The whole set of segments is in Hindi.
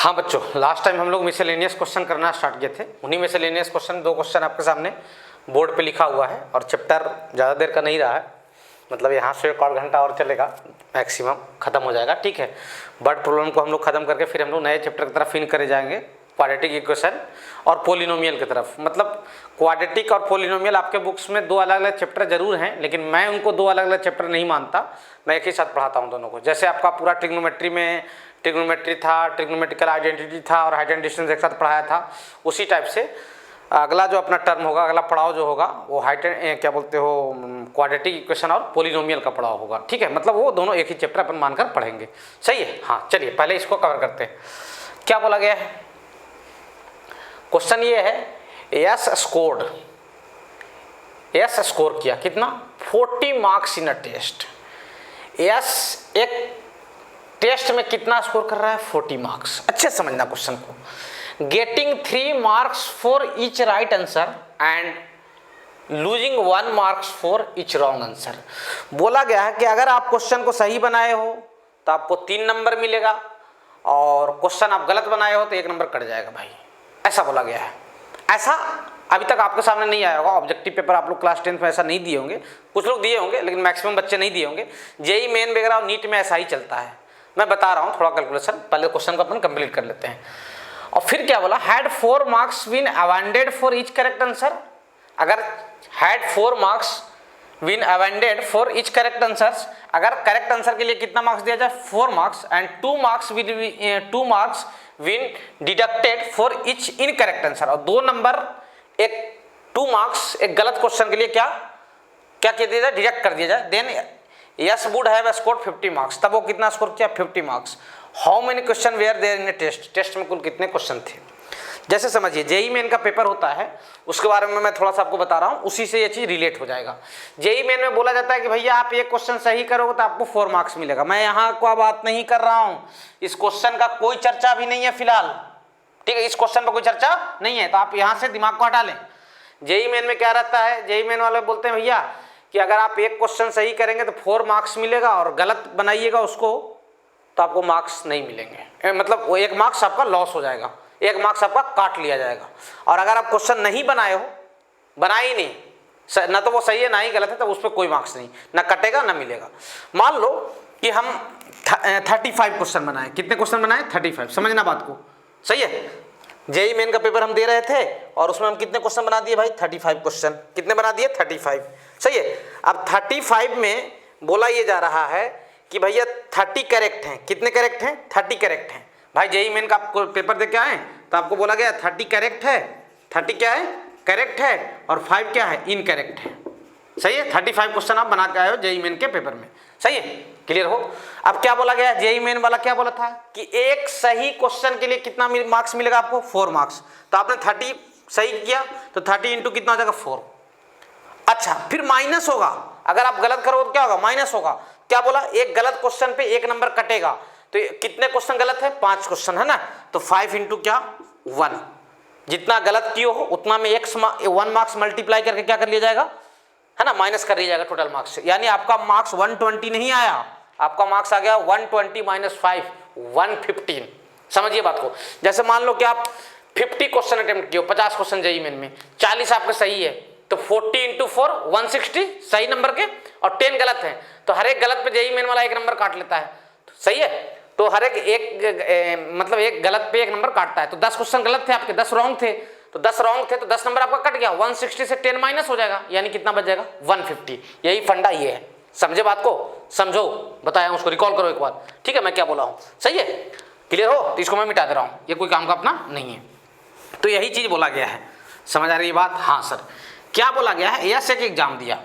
हाँ बच्चों, लास्ट टाइम हम लोग मिसलेनियस क्वेश्चन करना स्टार्ट किए थे। उन्हीं मिसलेनियस क्वेश्चन, 2 क्वेश्चन आपके सामने बोर्ड पे लिखा हुआ है और चैप्टर ज़्यादा देर का नहीं रहा है, मतलब यहाँ से 1 घंटा और चलेगा, मैक्सिमम ख़त्म हो जाएगा। ठीक है, बट प्रॉब्लम को हम लोग ख़त्म करके फिर हम लोग नए चैप्टर की तरफ इन करे जाएंगे, क्वाड्रेटिक इक्वेशन और पोलिनोमियल की तरफ। मतलब क्वाड्रेटिक और पोलिनोमियल आपके बुक्स में 2 अलग अलग चैप्टर जरूर हैं, लेकिन मैं उनको 2 अलग अलग चैप्टर नहीं मानता, मैं एक ही साथ पढ़ाता हूँ दोनों को। जैसे आपका पूरा ट्रिग्नोमेट्री में ट्रिग्नोमेट्री था, ट्रिग्नोमेट्रिकल आइडेंटिटी था और हाइट एंड डिस्टेंस एक साथ पढ़ाया था, उसी टाइप से अगला जो अपना टर्म होगा, अगला पड़ाव जो होगा वो हाइट क्या बोलते हो, क्वाड्रेटिक इक्वेशन और पोलिनोमियल का पड़ाव होगा। ठीक है, मतलब वो दोनों एक ही चैप्टर अपन मानकर पढ़ेंगे। सही है। हाँ चलिए पहले इसको कवर करते हैं। क्या बोला गया है, क्वेश्चन ये है, एस स्कोर किया कितना, 40 मार्क्स इन अ टेस्ट। एस एक टेस्ट में कितना स्कोर कर रहा है, 40 मार्क्स। अच्छे समझना क्वेश्चन को। Getting 3 marks for each right answer and losing 1 marks for each wrong answer. बोला गया है कि अगर आप क्वेश्चन को सही बनाए हो तो आपको 3 नंबर मिलेगा, और क्वेश्चन आप गलत बनाए हो तो 1 नंबर कट जाएगा भाई, ऐसा बोला गया है। ऐसा अभी तक आपके सामने नहीं आया होगा, ऑब्जेक्टिव पेपर आप लोग क्लास 10 में ऐसा नहीं दिए होंगे, कुछ लोग दिए होंगे लेकिन मैक्सिमम बच्चे नहीं दिए होंगे। जेई मेन वगैरह और नीट में ऐसा ही चलता है। मैं बता रहा हूँ थोड़ा कैलकुलेशन, पहले क्वेश्चन को अपन कंप्लीट कर लेते हैं। और फिर क्या बोला, had 4 marks been awarded for each correct answer. अगर had 4 marks been awarded for each correct answers, अगर करेक्ट आंसर के लिए कितना मार्क्स दिया जाए, 4 marks, and 2 marks been deducted for each incorrect answer, और 2 नंबर, एक 2 मार्क्स एक गलत क्वेश्चन के लिए क्या किया दिया जाए, डिडक्ट कर दिया जाए। Then Yash would have scored 50 marks. तब वो कितना स्कोर किया, 50 marks. How many question were there in a test, test में कुल कितने क्वेश्चन थे। जैसे समझिए जेई मेन का पेपर होता है, उसके बारे में मैं थोड़ा सा आपको बता रहा हूँ, उसी से ये चीज़ रिलेट हो जाएगा। जेई मेन में बोला जाता है कि भैया आप एक क्वेश्चन सही करोगे तो आपको 4 मार्क्स मिलेगा। मैं यहाँ को बात नहीं कर रहा हूँ, इस क्वेश्चन का कोई चर्चा भी नहीं है फिलहाल। ठीक है, इस क्वेश्चन पर कोई चर्चा नहीं है, तो आप यहाँ से दिमाग को हटा लें। जेई मेन में क्या रहता है, जेई मेन वाले बोलते हैं भैया कि अगर आप एक क्वेश्चन सही करेंगे तो 4 मार्क्स मिलेगा, और गलत बनाइएगा उसको तो आपको मार्क्स नहीं मिलेंगे, मतलब वो 1 मार्क्स आपका लॉस हो जाएगा, 1 मार्क्स आपका काट लिया जाएगा। और अगर आप क्वेश्चन नहीं बनाए हो, बनाए ही नहीं, ना तो वो सही है ना ही गलत है, तो उस पर कोई मार्क्स नहीं, ना कटेगा ना मिलेगा। मान लो कि हम 35 क्वेश्चन बनाए, कितने क्वेश्चन बनाए, 35। समझना बात को, सही है। जेई मेन का पेपर हम दे रहे थे और उसमें हम कितने क्वेश्चन बना दिए भाई, 35 क्वेश्चन। कितने बना दिए, 35। सही है। अब 35 में बोला ये जा रहा है कि भैया 30 करेक्ट हैं। कितने करेक्ट हैं, 30 करेक्ट हैं। भाई जेई मेन का आपको पेपर दे के आए तो आपको बोला गया 30 करेक्ट है, 30 क्या है, करेक्ट है, और 5 क्या है, इनकरेक्ट है। सही है, 35 क्वेश्चन आप बना के आए हो जेई मेन के पेपर में। सही है, क्लियर हो। अब क्या बोला गया, जेई मेन वाला क्या बोला था कि एक सही क्वेश्चन के लिए कितना मार्क्स मिलेगा आपको, 4 मार्क्स। तो आपने 30 सही किया तो 30 इंटू कितना हो जाएगा, 4। अच्छा, फिर माइनस होगा, अगर आप गलत करोगे तो क्या होगा, माइनस होगा। क्या बोला, एक गलत क्वेश्चन पे 1 नंबर कटेगा। तो कितने क्वेश्चन गलत है, 5 क्वेश्चन है ना, तो 5 इंटू क्या, 1। जितना गलत किए हो उतना में 1 मार्क्स मल्टीप्लाई करके क्या कर लिया जाएगा, है ना, माइनस कर लिया जाएगा टोटल मार्क्स से। यानी आपका मार्क्स 120 नहीं आया, आपका मार्क्स आ गया 120 माइनस 5, 115। समझिए बात को। जैसे मान लो कि आप 50 क्वेश्चन अटेम्प्ट किए हो, 50 क्वेश्चन जेई मेन में, 40 आपके सही है, तो 40 इंटू 4 160 सही नंबर के, और 10 गलत है, तो हर एक गलत पे जेई मेन वाला 1 नंबर काट लेता है। तो सही है, तो हर एक मतलब एक गलत पे 1 नंबर काटता है। तो 10 क्वेश्चन गलत थे आपके, 10 रॉन्ग थे, तो 10 रॉन्ग थे तो 10 नंबर आपका कट गया, 160 से 10 माइनस हो जाएगा, यानी कितना बच जाएगा, 150। यही फंडा ये है, समझे बात को, समझो, बताया उसको, रिकॉल करो एक बार। ठीक है, मैं क्या बोला हूँ, सही है, क्लियर हो। तो इसको मैं मिटा दे रहा हूँ, ये कोई काम का अपना नहीं है। तो यही चीज बोला गया है, समझ आ रही है बात। हाँ सर, क्या बोला गया है, यस एक एग्जाम दिया,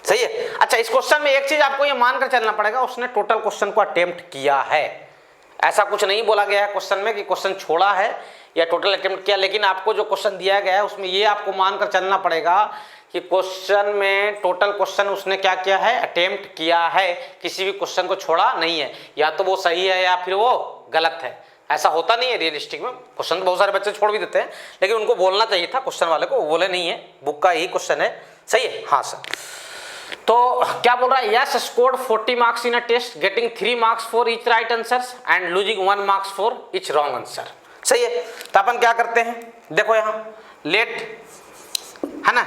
सही है। अच्छा, इस क्वेश्चन में एक चीज आपको ये मानकर चलना पड़ेगा, उसने टोटल क्वेश्चन को अटेम्प्ट किया है। ऐसा कुछ नहीं बोला गया है क्वेश्चन में कि क्वेश्चन छोड़ा है या टोटल अटेम्प्ट किया, लेकिन आपको जो क्वेश्चन दिया गया है उसमें ये आपको मानकर चलना पड़ेगा कि क्वेश्चन में टोटल क्वेश्चन उसने क्या किया है, अटेम्प्ट किया है, किसी भी क्वेश्चन को छोड़ा नहीं है। या तो वो सही है या फिर वो गलत है, ऐसा होता नहीं है रियलिस्टिक में। क्वेश्चन तो बहुत सारे बच्चे छोड़ भी देते हैं, लेकिन उनको बोलना चाहिए था क्वेश्चन वाले को, वो बोले नहीं है, बुक का यही क्वेश्चन है। सही है, हाँ सर। तो क्या बोल रहा है, Yash scored 40 marks in a test getting 3 marks for each right answer and losing 1 marks for each wrong answer. सही है। तो अपन क्या करते हैं, देखो यहां लेट है ना,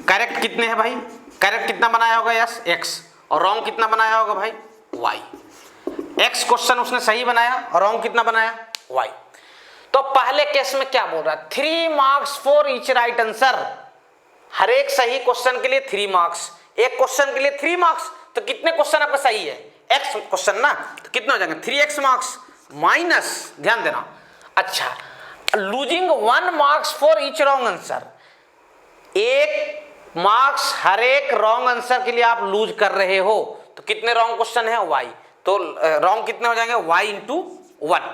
करेक्ट कितने हैं भाई, करेक्ट कितना बनाया होगा यस x, और रॉन्ग कितना बनाया होगा भाई y। x क्वेश्चन उसने सही बनाया और रॉन्ग कितना बनाया y। तो पहले केस में क्या बोल रहा है, 3 marks for each right answer, हर एक सही क्वेश्चन के लिए 3 मार्क्स, एक क्वेश्चन के लिए 3 मार्क्स, तो कितने क्वेश्चन आपका सही है, x क्वेश्चन ना, तो कितने हो जाएंगे 3x मार्क्स माइनस, ध्यान देना, अच्छा losing 1 marks for each wrong answer, 1 marks हर एक रॉन्ग आंसर के लिए आप लूज कर रहे हो, तो कितने रॉन्ग क्वेश्चन है y, तो रॉन्ग कितने हो जाएंगे y इंटू 1,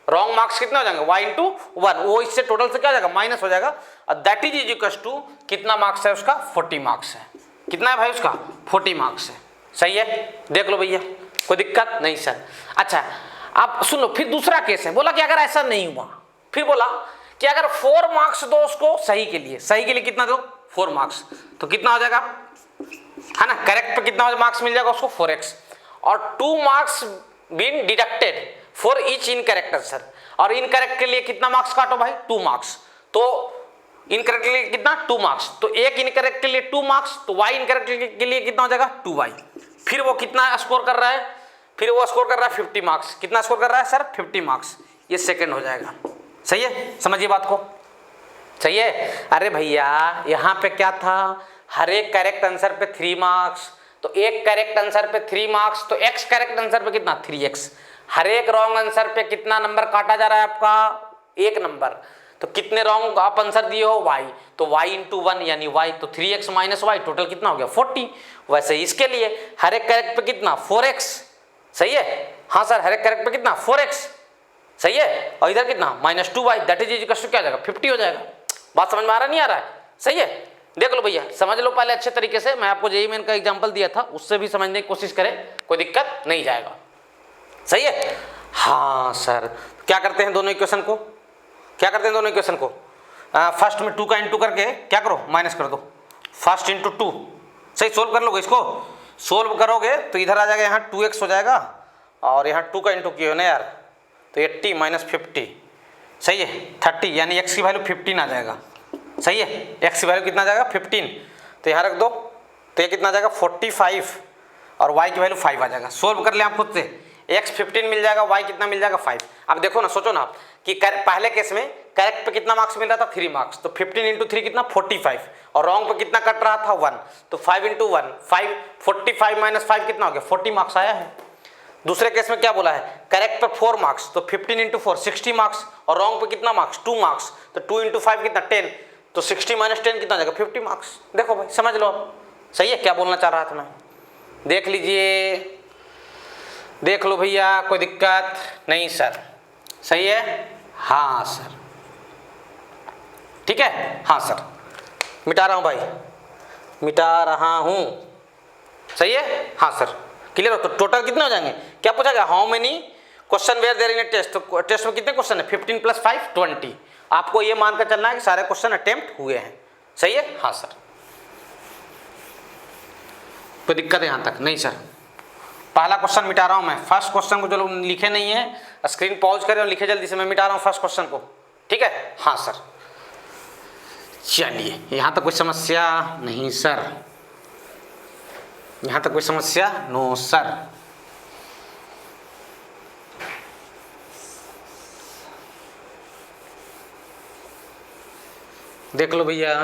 रॉन्ग मार्क्स कितने हो जाएंगे y इंटू 1, वो इससे टोटल से क्या हो जाएगा माइनस हो जाएगा, और दैट इज इक्वल टू कितना मार्क्स है उसका 40 मार्क्स है, कितना है भाई उसका 40 मार्क्स है। सही है, देख लो भैया, कोई दिक्कत नहीं सर। अच्छा अब सुन लो, फिर दूसरा केस है, बोला कि अगर ऐसा नहीं हुआ, फिर बोला कि अगर 4 मार्क्स दो उसको सही के लिए, सही के लिए कितना दो 4 मार्क्स, तो कितना हो जाएगा है ना, करेक्ट पे कितना मार्क्स मिल जाएगा उसको 4x, और 2 marks been deducted for each incorrect answer, और इनकरेक्ट के लिए कितना मार्क्स काटो भाई 2 मार्क्स, तो इनकरेक्ट के लिए कितना 2 मार्क्स, तो एक इनकरेक्ट के लिए 2 मार्क्स, तो y इनकरेक्ट के लिए कितना हो जाएगा 2y, फिर वो कितना स्कोर कर रहा है, फिर वो स्कोर कर रहा है 50 मार्क्स, कितना स्कोर कर रहा है सर 50 मार्क्स, ये सेकंड हो जाएगा। सही है, समझिए बात को, सही है। अरे भैया यहाँ पे क्या था, हर एक करेक्ट आंसर पे 3 मार्क्स, तो एक करेक्ट आंसर पे 3 मार्क्स, तो x करेक्ट आंसर पे कितना 3x, हर एक रॉन्ग आंसर पे कितना नंबर काटा जा रहा है आपका 1 नंबर, तो कितने रॉन्ग आप आंसर दिए हो y, तो y इंटू 1 यानी y, तो 3x माइनस y टोटल कितना हो गया 40। वैसे इसके लिए हर एक करेक्ट पे कितना 4x, सही है, हाँ सर हर एक करेक्ट पे कितना 4x, सही है, और इधर कितना minus 2y, that is equal to क्या हो जाएगा 50 हो जाएगा। बात समझ में आ रहा नहीं आ रहा है, सही है, देख लो भैया, समझ लो पहले अच्छे तरीके से, मैं आपको जेईई मेन का एग्जांपल दिया था, उससे भी समझने की कोशिश करें, कोई दिक्कत नहीं जाएगा। सही है, हाँ सर क्या करते हैं दोनों इक्वेशन को, क्या करते हैं दोनों इक्वेशन को, फर्स्ट में 2 का इंटू करके क्या करो माइनस कर दो, फर्स्ट इंटू 2, सही सोल्व कर लोगे, इसको सोल्व करोगे तो इधर आ जाएगा यहाँ 2x हो जाएगा, और यहाँ 2 का इंटू किया ना यार, तो 80 माइनस 50, सही है 30, यानी x की वैल्यू 15 आ जाएगा। सही है, x की वैल्यू कितना आ जाएगा 15, तो यहाँ रख दो, तो ये कितना आ जाएगा 45, और y की वैल्यू 5 आ जाएगा। सोल्व कर ले आप खुद से, x 15 मिल जाएगा, y कितना मिल जाएगा 5। अब देखो ना, सोचो ना आप कि पहले केस में करेक्ट पे कितना मार्क्स मिल रहा था 3 मार्क्स, तो 15 इंटू 3 कितना 45, और रॉन्ग पे कितना कट रहा था 1, तो 5 इंटू 1 5, 45 माइनस 5 कितना हो गया 40 मार्क्स आया है। दूसरे केस में क्या बोला है, करेक्ट पे 4 मार्क्स, तो 15 इंटू 4 60 मार्क्स, और रॉन्ग पे कितना मार्क्स 2 मार्क्स, तो 2 इंटू 5 कितना 10, तो 60 माइनस 10 कितना हो जाएगा 50 मार्क्स। देखो भाई समझ लो आप, सही है, क्या बोलना चाह रहा था मैं, देख लीजिए, देख लो भैया, कोई दिक्कत नहीं सर, सही है, हाँ सर ठीक है, हाँ सर मिटा रहा हूँ भाई, मिटा रहा हूँ, सही है, हाँ सर क्लियर हो। तो टोटल कितने हो जाएंगे, क्या पूछा गया, how many question were there in a test, तो टेस्ट में कितने क्वेश्चन है 15 + 5 20, आपको ये मानकर चलना है कि सारे क्वेश्चन अटेम्प्ट हुए हैं। सही है, हाँ सर, कोई दिक्कत है यहाँ तक नहीं सर। पहला क्वेश्चन मिटा रहा हूँ मैं, फर्स्ट क्वेश्चन को जो लोग लिखे नहीं है स्क्रीन पॉज करें और लिखे जल्दी से, मैं मिटा रहा हूँ फर्स्ट क्वेश्चन को, ठीक है, हाँ सर। चलिए यहाँ तक कोई समस्या नहीं सर, यहाँ तक कोई समस्या नो सर। देख लो भैया,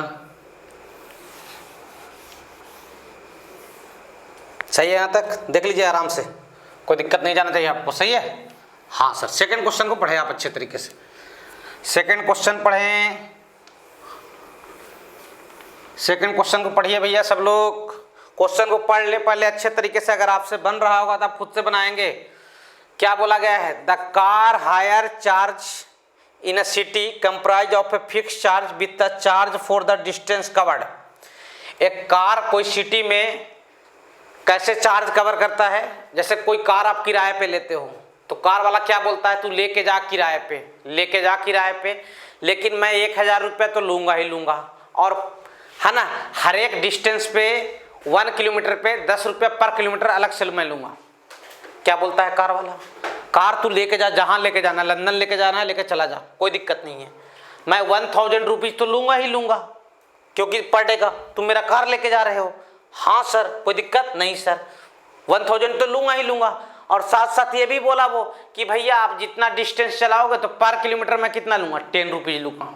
सही है, यहाँ तक देख लीजिए आराम से, कोई दिक्कत नहीं जाना चाहिए आपको। सही है, हाँ सर। सेकंड क्वेश्चन को पढ़े आप अच्छे तरीके से, सेकंड क्वेश्चन पढ़ें, सेकंड क्वेश्चन को पढ़िए भैया सब लोग, क्वेश्चन को पढ़ ले पहले अच्छे तरीके से, अगर आपसे बन रहा होगा तो आप खुद से बनाएंगे। क्या बोला गया है, the car hire charge in a city comprise of a fix charge with the charge for the distance covered. एक कार कोई सिटी में कैसे चार्ज कवर करता है, जैसे कोई कार आप किराए पे लेते हो तो कार वाला क्या बोलता है, तू लेके जा किराए पे, लेके जा किराए पे, लेकिन मैं 1000 रुपये तो लूँगा ही लूँगा, और है ना हर एक डिस्टेंस पे 1 किलोमीटर पे 10 रुपया पर किलोमीटर अलग से मैं लूँगा। क्या बोलता है कार वाला, कार तू लेके जा, जहाँ लेके जाना, लंदन लेके जाना है लेके चला जा, कोई दिक्कत नहीं है, मैं 1000 रुपीज़ तो लूँगा ही लूँगा, क्योंकि पर डे का तुम मेरा कार लेके जा रहे हो। हाँ सर कोई दिक्कत नहीं सर, 1000 तो लूँगा ही लूँगा। और साथ साथ ये भी बोला वो कि भैया आप जितना डिस्टेंस चलाओगे तो पर किलोमीटर मैं कितना लूँगा, 10 रुपीज़ लूँगा।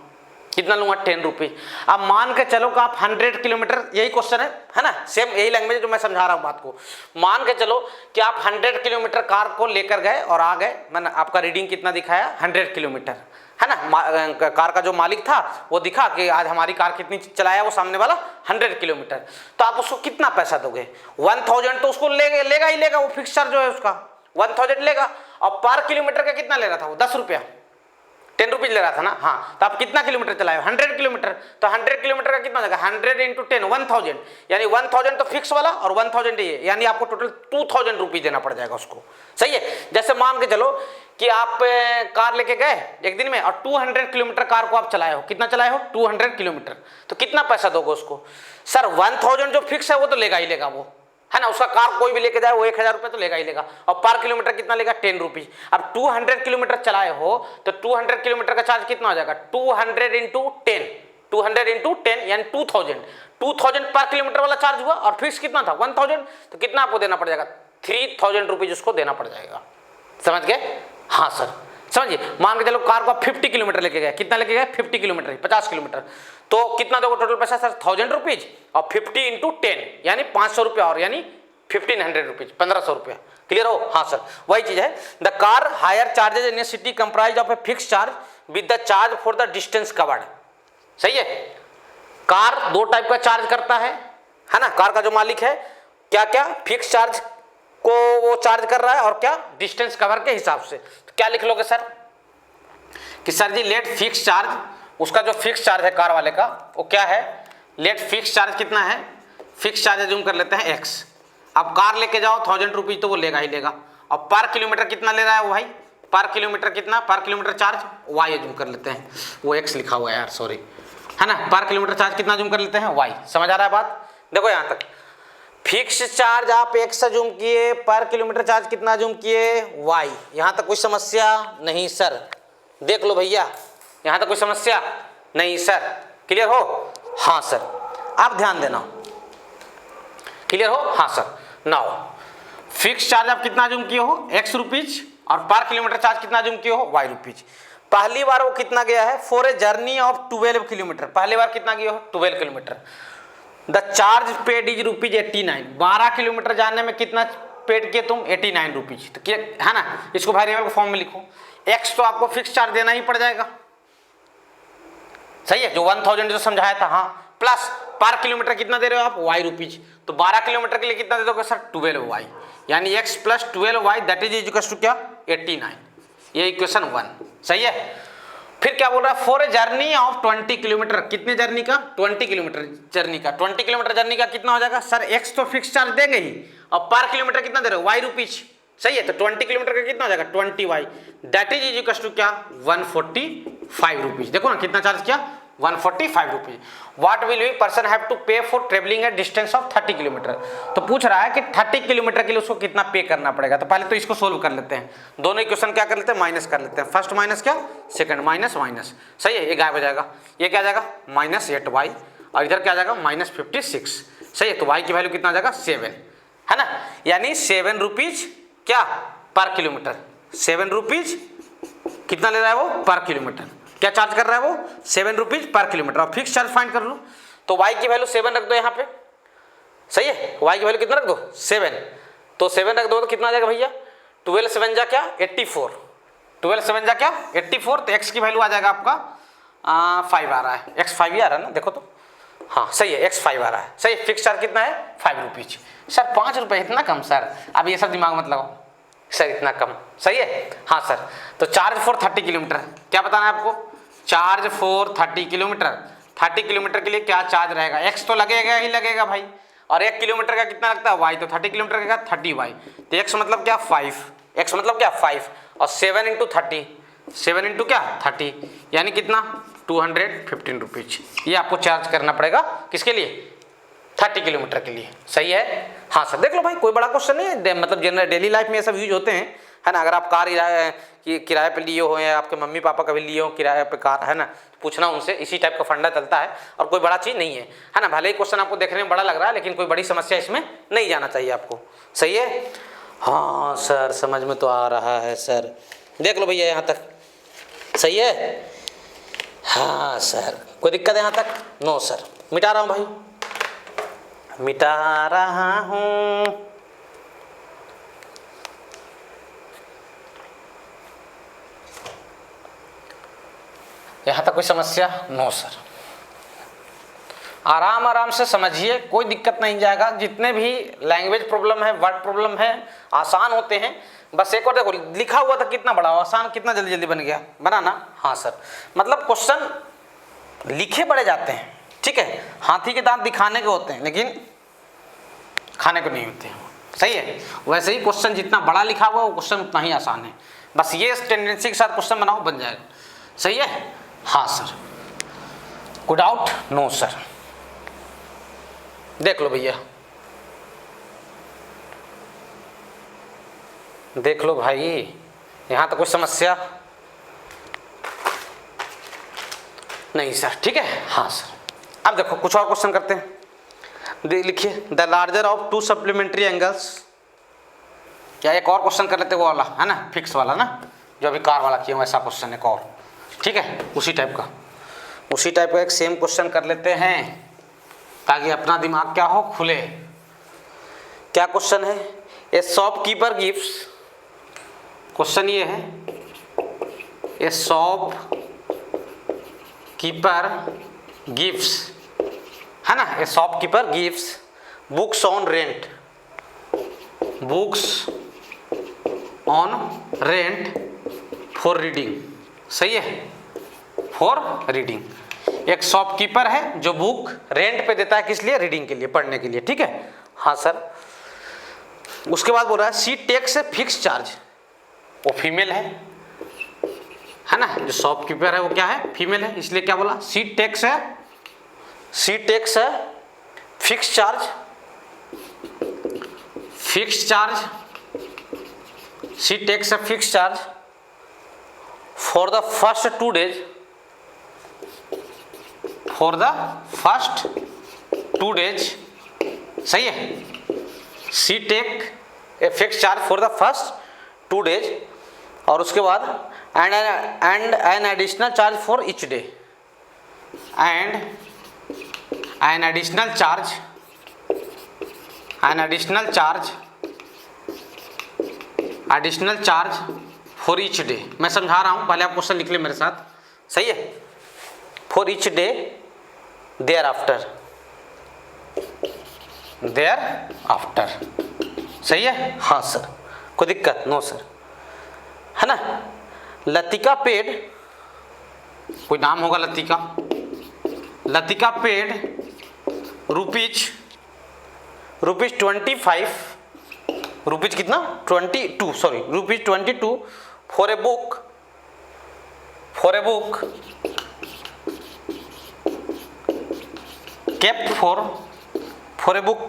कितना लूँगा, 10 रुपीज़। अब मान के चलो कि आप 100 किलोमीटर, यही क्वेश्चन है ना, सेम यही लैंग्वेज जो मैं समझा रहा हूँ बात को। मान के चलो कि आप 100 किलोमीटर कार को लेकर गए और आ गए, मैंने आपका रीडिंग कितना दिखाया, 100 किलोमीटर है ना। कार का जो मालिक था वो दिखा कि आज हमारी कार कितनी चलाया वो सामने वाला, 100 किलोमीटर। तो आप उसको कितना पैसा दोगे, 1000 तो उसको लेगा ही लेगा, वो फिक्स चार्ज जो है उसका 1000 लेगा। और पर किलोमीटर का कितना ले रहा था वो, 10 रुपया, 10 रुपीज़ ले रहा था ना। हाँ तो आप कितना किलोमीटर चलाए, 100 किलोमीटर, तो 100 किलोमीटर का कितना जाएगा, 100 इंटू 10 1000, यानी 1000 तो फिक्स वाला और 1000 ये, यानी आपको टोटल 2000 रुपीज़ देना पड़ जाएगा उसको। सही है। जैसे मान के चलो कि आप कार लेके गए एक दिन में और 200 किलोमीटर कार को आप चलाए हो, कितना चलाए हो, 200 किलोमीटर, तो कितना पैसा दोगे उसको। सर 1000 जो फिक्स है वो तो लेगा ही लेगा वो, है ना, उसका कार कोई भी लेके जाए वो 1000 रुपये तो लेगा ही लेगा। और पर किलोमीटर कितना लेगा, 10 रुपीज़। अब 200 किलोमीटर चलाए हो तो 200 किलोमीटर का चार्ज कितना हो जाएगा, 200 इंटू 10, 200 इंटू 10 यानी 2000 पर किलोमीटर वाला चार्ज हुआ। और फिक्स कितना था, 1000, तो कितना आपको देना पड़ जाएगा, 3000 रुपीज़ उसको देना पड़ जाएगा। समझ गए। हाँ सर समझिए, मान के चलो कार को 50 किलोमीटर लेके गए, कितना लेके गए, 50 किलोमीटर, 50 किलोमीटर, तो कितना दोगे टोटल पैसा सर, 1000 रुपीज़। और 50 इंटू 10 यानी 500 रुपया, और यानी 1500 रुपीज़, 1500 रुपया। क्लियर हो। हाँ सर वही चीज़ है। The car hire charges in a city comprise of a fix charge with the charge for the distance covered. सही है। कार दो टाइप का चार्ज करता है ना, कार का जो मालिक है क्या क्या फिक्स चार्ज को वो चार्ज कर रहा है और क्या डिस्टेंस कवर के हिसाब से। तो क्या लिख लोगे सर कि सर जी लेट फिक्स चार्ज, उसका जो फिक्स चार्ज है कार वाले का वो क्या है, लेट फिक्स चार्ज कितना है, फिक्स चार्ज अज्यूम कर लेते हैं x। अब कार लेके जाओ 1000 रुपीज़ तो वो लेगा ही लेगा। और पर किलोमीटर कितना ले रहा है वो भाई, पर किलोमीटर कितना, पर किलोमीटर चार्ज y अज्यूम कर लेते हैं, वो x लिखा हुआ है यार सॉरी, है ना। पर किलोमीटर चार्ज कितना अज्यूम कर लेते हैं y। समझ आ रहा है बात। देखो यहाँ तक फिक्स चार्ज आप x अज्यूम किए, पर किलोमीटर चार्ज कितना अज्यूम किए, y। यहाँ तक कोई समस्या नहीं सर, देख लो भैया, यहाँ तक कोई समस्या नहीं सर। क्लियर हो। हाँ सर आप ध्यान देना। क्लियर हो। हाँ सर। नाउ फिक्स चार्ज आप कितना अज्यूम किए हो, x रुपीज, और पर किलोमीटर चार्ज कितना अज्यूम किए हो, y रुपीज। पहली बार वो कितना गया है, for a journey of 12 kilometre, पहली बार कितना गया हो, 12 kilometre. The charge paid is rupees 89, 12 kilometre जाने में कितना पेड किए तुम, 89 रुपीज। तो है ना, इसको वेरिएबल के फॉर्म में लिखो, x तो आपको फिक्स चार्ज देना ही पड़ जाएगा। सही है, जो 1000 जो समझाया था। हाँ प्लस पर किलोमीटर कितना दे रहे हो आप, y रुपीज। तो 12 किलोमीटर के लिए कितना दे दोगे सर, 12y, यानी x plus 12y that is equal to क्या, 89। ये इक्वेशन 1। सही है। फिर क्या बोल रहा है, for a journey of 20 kilometre, कितने जर्नी का, 20 किलोमीटर जर्नी का, 20 किलोमीटर जर्नी का कितना हो जाएगा सर, x तो फिक्स चार्ज देंगे ही, और पर किलोमीटर कितना दे रहे हो, y रुपीज। सही है। तो 20 किलोमीटर का कितना हो जाएगा, 20y that is equal to क्या, 145 रुपीज। देखो ना कितना चार्ज किया, 145 rupees. What will be person have to pay for travelling a distance of 30 kilometre. तो पूछ रहा है कि 30 किलोमीटर के लिए उसको कितना पे करना पड़ेगा। तो पहले तो इसको सोल्व कर लेते हैं, दोनों इक्वेशन क्या कर लेते हैं, माइनस कर लेते हैं। फर्स्ट माइनस क्या, सेकंड माइनस माइनस। सही है, ये गायब हो जाएगा, ये क्या जाएगा -8y, और इधर क्या जाएगा -56। सही है। तो y की वैल्यू कितना आ जाएगा, 7, है ना, यानी 7 रुपीज क्या पर किलोमीटर, 7 रुपीज कितना ले रहा है वो पर किलोमीटर, क्या चार्ज कर रहा है वो, 7 रुपीज पर किलोमीटर। और फिक्स चार्ज फाइंड कर लो, तो y की वैल्यू 7 रख दो यहाँ पे। सही है, y की वैल्यू कितना रख दो, 7। तो 7 रख दो तो कितना आ जाएगा भैया, 12 7 जा क्या 84, 12 7 जा क्या 84। तो x की वैल्यू आ जाएगा आपका 5 आ रहा है, x 5 ही आ रहा है ना, देखो तो। हाँ सही है, x 5 आ रहा है। सही है। फिक्स चार्ज कितना है, 5 रुपीज। सर 5 रुपये इतना कम सर, अब ये सब दिमाग मत लगाओ सर, इतना कम। सही है। हाँ सर। तो चार्ज फॉर 30 किलोमीटर क्या बताना है आपको, चार्ज फॉर 30 किलोमीटर, 30 किलोमीटर के लिए क्या चार्ज रहेगा, x तो लगेगा ही लगेगा भाई, और 1 किलोमीटर का कितना लगता है y, तो 30 किलोमीटर का 30y। तो x मतलब क्या 5, x मतलब क्या 5, और 7 इंटू 30, 7 इंटू क्या 30, यानी कितना 215 रुपीज। ये आपको चार्ज करना पड़ेगा किसके लिए, 30 किलोमीटर के लिए। सही है, हाँ सर। देख लो भाई, कोई बड़ा क्वेश्चन नहीं है, मतलब जनरल डेली लाइफ में ये सब यूज होते हैं, है ना। अगर आप कार किराए पे लिए हो या आपके मम्मी पापा कभी लिए हो किराए पे कार, है ना, पूछना उनसे, इसी टाइप का फंडा चलता है और कोई बड़ा चीज़ नहीं है ना। भले ही क्वेश्चन आपको देखने में बड़ा लग रहा है, लेकिन कोई बड़ी समस्या इसमें नहीं जाना चाहिए आपको। सही है, हाँ सर, समझ में तो आ रहा है सर। देख लो भैया यहाँ तक सही है, हाँ सर। कोई दिक्कत है यहाँ तक? No sir. मिटा रहा हूँ भाई, मिटा रहा हूँ। यहाँ तक कोई समस्या? No sir. आराम आराम से समझिए, कोई दिक्कत नहीं जाएगा। जितने भी लैंग्वेज प्रॉब्लम है, वर्ड प्रॉब्लम है, आसान होते हैं। बस एक और देखो, लिखा हुआ था कितना बड़ा, आसान कितना जल्दी जल्दी बन गया, बना ना। हाँ सर, मतलब क्वेश्चन लिखे बड़े जाते हैं, ठीक है। हाथी के दांत दिखाने के होते हैं लेकिन खाने को नहीं होते हैं। सही है, वैसे ही क्वेश्चन जितना बड़ा लिखा हुआ वो क्वेश्चन उतना ही आसान है। बस ये टेंडेंसी के साथ क्वेश्चन बनाओ, बन जाएगा। सही है, हाँ सर। कोई डाउट? No sir. देख लो भैया, देख लो भाई, यहां तो कोई समस्या नहीं सर, ठीक है। हाँ सर। अब देखो कुछ और क्वेश्चन करते हैं। लिखिए, the larger of to supplementary angles. क्या एक और क्वेश्चन कर लेते, वो वाला है ना, फिक्स वाला ना, जो अभी कार वाला किया वैसा क्वेश्चन एक और, ठीक है, उसी टाइप का एक सेम क्वेश्चन कर लेते हैं ताकि अपना दिमाग क्या हो, खुले। क्या क्वेश्चन है? ए शॉपकीपर गिव्स, क्वेश्चन ये है, ए शॉपकीपर गिव्स, है ना, ए shopkeeper gives books on rent, books on rent for reading. सही है, फॉर रीडिंग। एक शॉपकीपर है जो बुक रेंट पे देता है, किस लिए? रीडिंग के लिए, पढ़ने के लिए, ठीक है। हाँ सर। उसके बाद बोल रहा है she takes a fix charge, वो फीमेल है ना, जो शॉपकीपर है वो क्या है? फीमेल है, इसलिए क्या बोला? She takes a fix charge, she takes a fix charge for the first 2 days, for the first 2 days। सही है, she take a fix charge for the first 2 days, और उसके बाद and an additional charge for each day, and an additional charge for each day. मैं समझा रहा हूं, पहले आप क्वेश्चन लिख ले मेरे साथ। सही है, for each day thereafter. सही है, हाँ सर। कोई दिक्कत? नो सर, है ना। लतिका पेड, कोई नाम होगा Latika, Latika paid rupees 25, rupees कितना? 22 for a book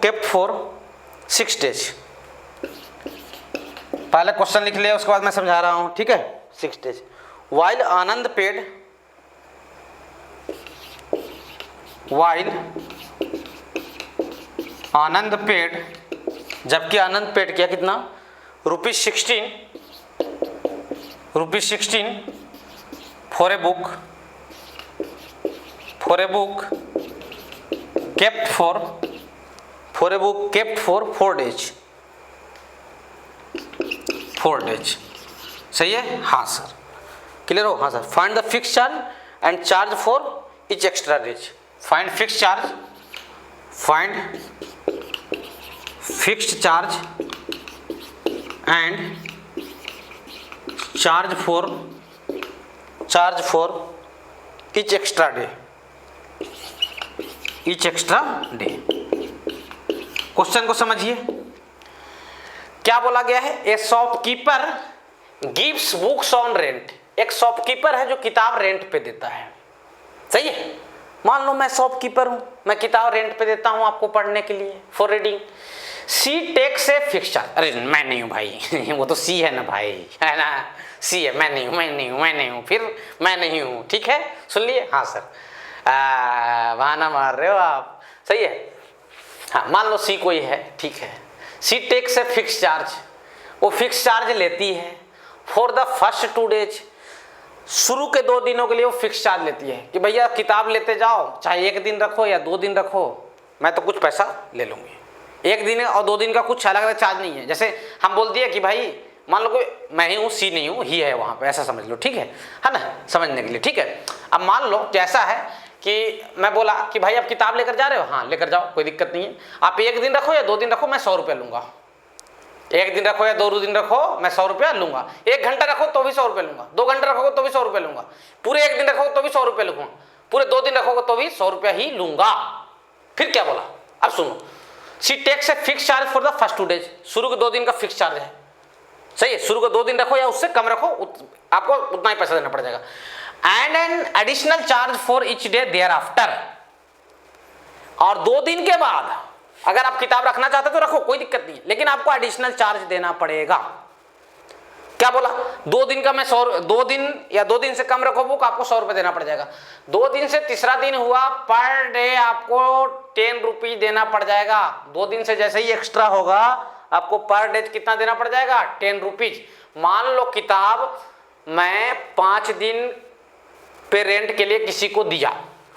kept for 6 days। पहले क्वेश्चन लिख लिया, उसके बाद मैं समझा रहा हूं, ठीक है। 6 days। while आनंद पेड, जबकि आनंद पेड किया कितना? ₹16 for a book kept for 4 days। सही है, हाँ सर। क्लियर हो? हाँ sir. Find the fix charge and charge for each extra days. Find fix charge and charge for each extra day. Question को समझिए, क्या बोला गया है? A shopkeeper gives books on rent. एक शॉपकीपर है जो किताब रेंट पे देता है। सही है, मान लो मैं शॉपकीपर हूँ, मैं किताब रेंट पे देता हूँ आपको पढ़ने के लिए for reading. She takes a fix charge. अरे मैं नहीं हूँ भाई वो तो सी है ना भाई, है ना, सी है, मैं नहीं हूँ, फिर मैं नहीं हूँ, ठीक है, सुन लिए। हाँ सर, बहाना मार रहे हो आप, सही है। हाँ मान लो सी कोई है, ठीक है, सी टेक्स ए फिक्स चार्ज, वो फिक्स चार्ज लेती है फॉर द फर्स्ट 2 डेज, शुरू के 2 दिनों के लिए वो फिक्स चार्ज लेती है कि भैया किताब लेते जाओ, चाहे 1 दिन रखो या 2 दिन रखो, मैं तो कुछ पैसा ले लूँगी। 1 दिन और 2 दिन का कुछ अलग अलग चार्ज नहीं है। जैसे हम बोल दिए कि भाई मान लो कोई मैं ही हूँ, सी नहीं हूँ, ही है वहाँ पे, ऐसा समझ लो, ठीक है ना, समझने के लिए, ठीक है। अब मान लो जैसा है कि मैं बोला कि भाई आप किताब लेकर जा रहे हो, हाँ लेकर जाओ, कोई दिक्कत नहीं है, आप 1 दिन रखो या 2 दिन रखो, मैं 100 रुपया लूँगा। 1 दिन रखो या 2 दिन रखो, मैं 100 रुपया लूँगा। 1 घंटा रखो तो भी 100 रुपया लूँगा, 2 घंटे रखोगे तो भी 100 रुपया लूँगा, पूरे 1 दिन रखोगे तो भी 100 रुपया लूँगा, पूरे 2 दिन रखोगे तो भी 100 रुपया ही लूँगा। फिर क्या बोला, अब सुनो, she takes a fix charge for the first 2 days, शुरू के 2 दिन का फिक्स चार्ज है, सही है, शुरू के 2 दिन रखो या उससे कम रखो, आपको उतना ही पैसा देना पड़ जाएगा। And an additional charge for each day thereafter, और 2 दिन के बाद अगर आप किताब रखना चाहते तो रखो, कोई दिक्कत नहीं है, लेकिन आपको एडिशनल चार्ज देना पड़ेगा। क्या बोला, 2 दिन का मैं 2 दिन या 2 दिन से कम रखो बुक, आपको 100 रुपये देना पड़ जाएगा। 2 दिन से तीसरा दिन हुआ, पर डे आपको 10 रुपीज देना पड़ जाएगा। 2 दिन से जैसे ही एक्स्ट्रा होगा आपको पर डे कितना देना पड़ जाएगा, 10 रुपीज। मान लो किताब मैं 5 दिन पे रेंट के लिए किसी को दिया,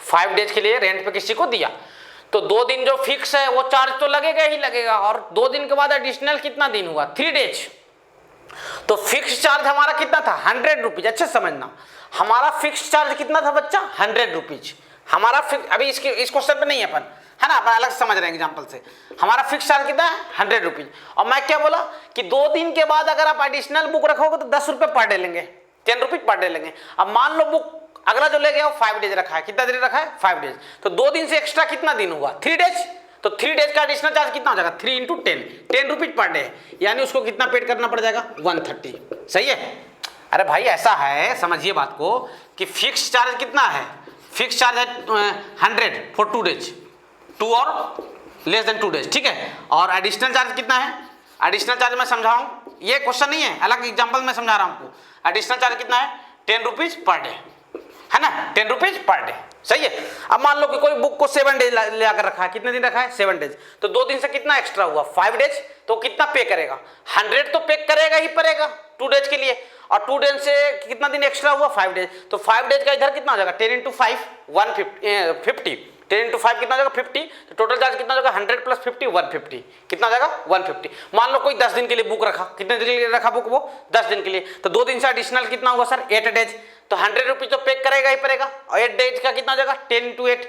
5 डेज के लिए रेंट पे किसी को दिया, तो 2 दिन जो फिक्स है वो चार्ज तो लगेगा ही लगेगा, और 2 दिन के बाद एडिशनल कितना दिन हुआ, 3 डेज, तो फिक्स चार्ज हमारा कितना था, 100 रुपीज। अच्छे समझना, हमारा फिक्स चार्ज कितना था बच्चा, 100 रुपीज हमारा फिक्स। अभी इस क्वेश्चन पे नहीं है अपन, है ना, अपन अलग से समझ रहे हैं एग्जाम्पल से। हमारा फिक्स चार्ज कितना है, 100 रुपीज। और मैं क्या बोला कि 2 दिन के बाद अगर आप एडिशनल बुक रखोगे तो 10 रुपये पर डे लेंगे, 10 रुपीज पर डे लेंगे। अब मान लो बुक अगला जो ले गया वो 5 डेज रखा है, कितना दिन रखा है, 5 डेज, तो 2 दिन से एक्स्ट्रा कितना दिन हुआ, 3 डेज, तो 3 डेज का एडिशनल चार्ज कितना हो जाएगा, 3 × 10 रुपीज पर डे, यानी उसको कितना पेड करना पड़ जाएगा, 130। सही है। अरे भाई ऐसा है, समझिए बात को, कि फिक्स चार्ज कितना है, फिक्स चार्ज है 100 फॉर 2 डेज, 2 और लेस देन 2 डेज, ठीक है। और एडिशनल चार्ज कितना है, एडिशनल चार्ज मैं समझाऊं, ये क्वेश्चन नहीं है, अलग एग्जाम्पल में समझा रहा हूं आपको। एडिशनल चार्ज कितना है, 10 रुपीज पर डे, है ना, 10 रुपीज पर डे, सही है। अब मान लो कि कोई बुक को 7 डेज ले आकर रखा है, कितने दिन रखा है, 7 डेज, तो 2 दिन से कितना एक्स्ट्रा हुआ, 5 डेज, तो कितना पे करेगा, 100 तो पे करेगा ही पड़ेगा 2 डेज के लिए, और 2 डेज से कितना दिन एक्स्ट्रा हुआ, 5 डेज, तो 5 डेज का इधर कितना हो जाएगा, 10 × 5 150, 10 × 5 कितना हो जाएगा, 50, तो टोटल चार्ज कितना हो जाएगा, 100 + 50 150, कितना हो जाएगा, 150। मान लो कोई 10 दिन के लिए बुक रखा, कितने दिन के लिए रखा बुक, वो 10 दिन के लिए, तो 2 दिन से एडिशनल कितना हुआ सर, 8 डेज, तो 100 रुपीज तो पे करेगा ही पड़ेगा, और 8 डेज का कितना हो जाएगा, 10 × 8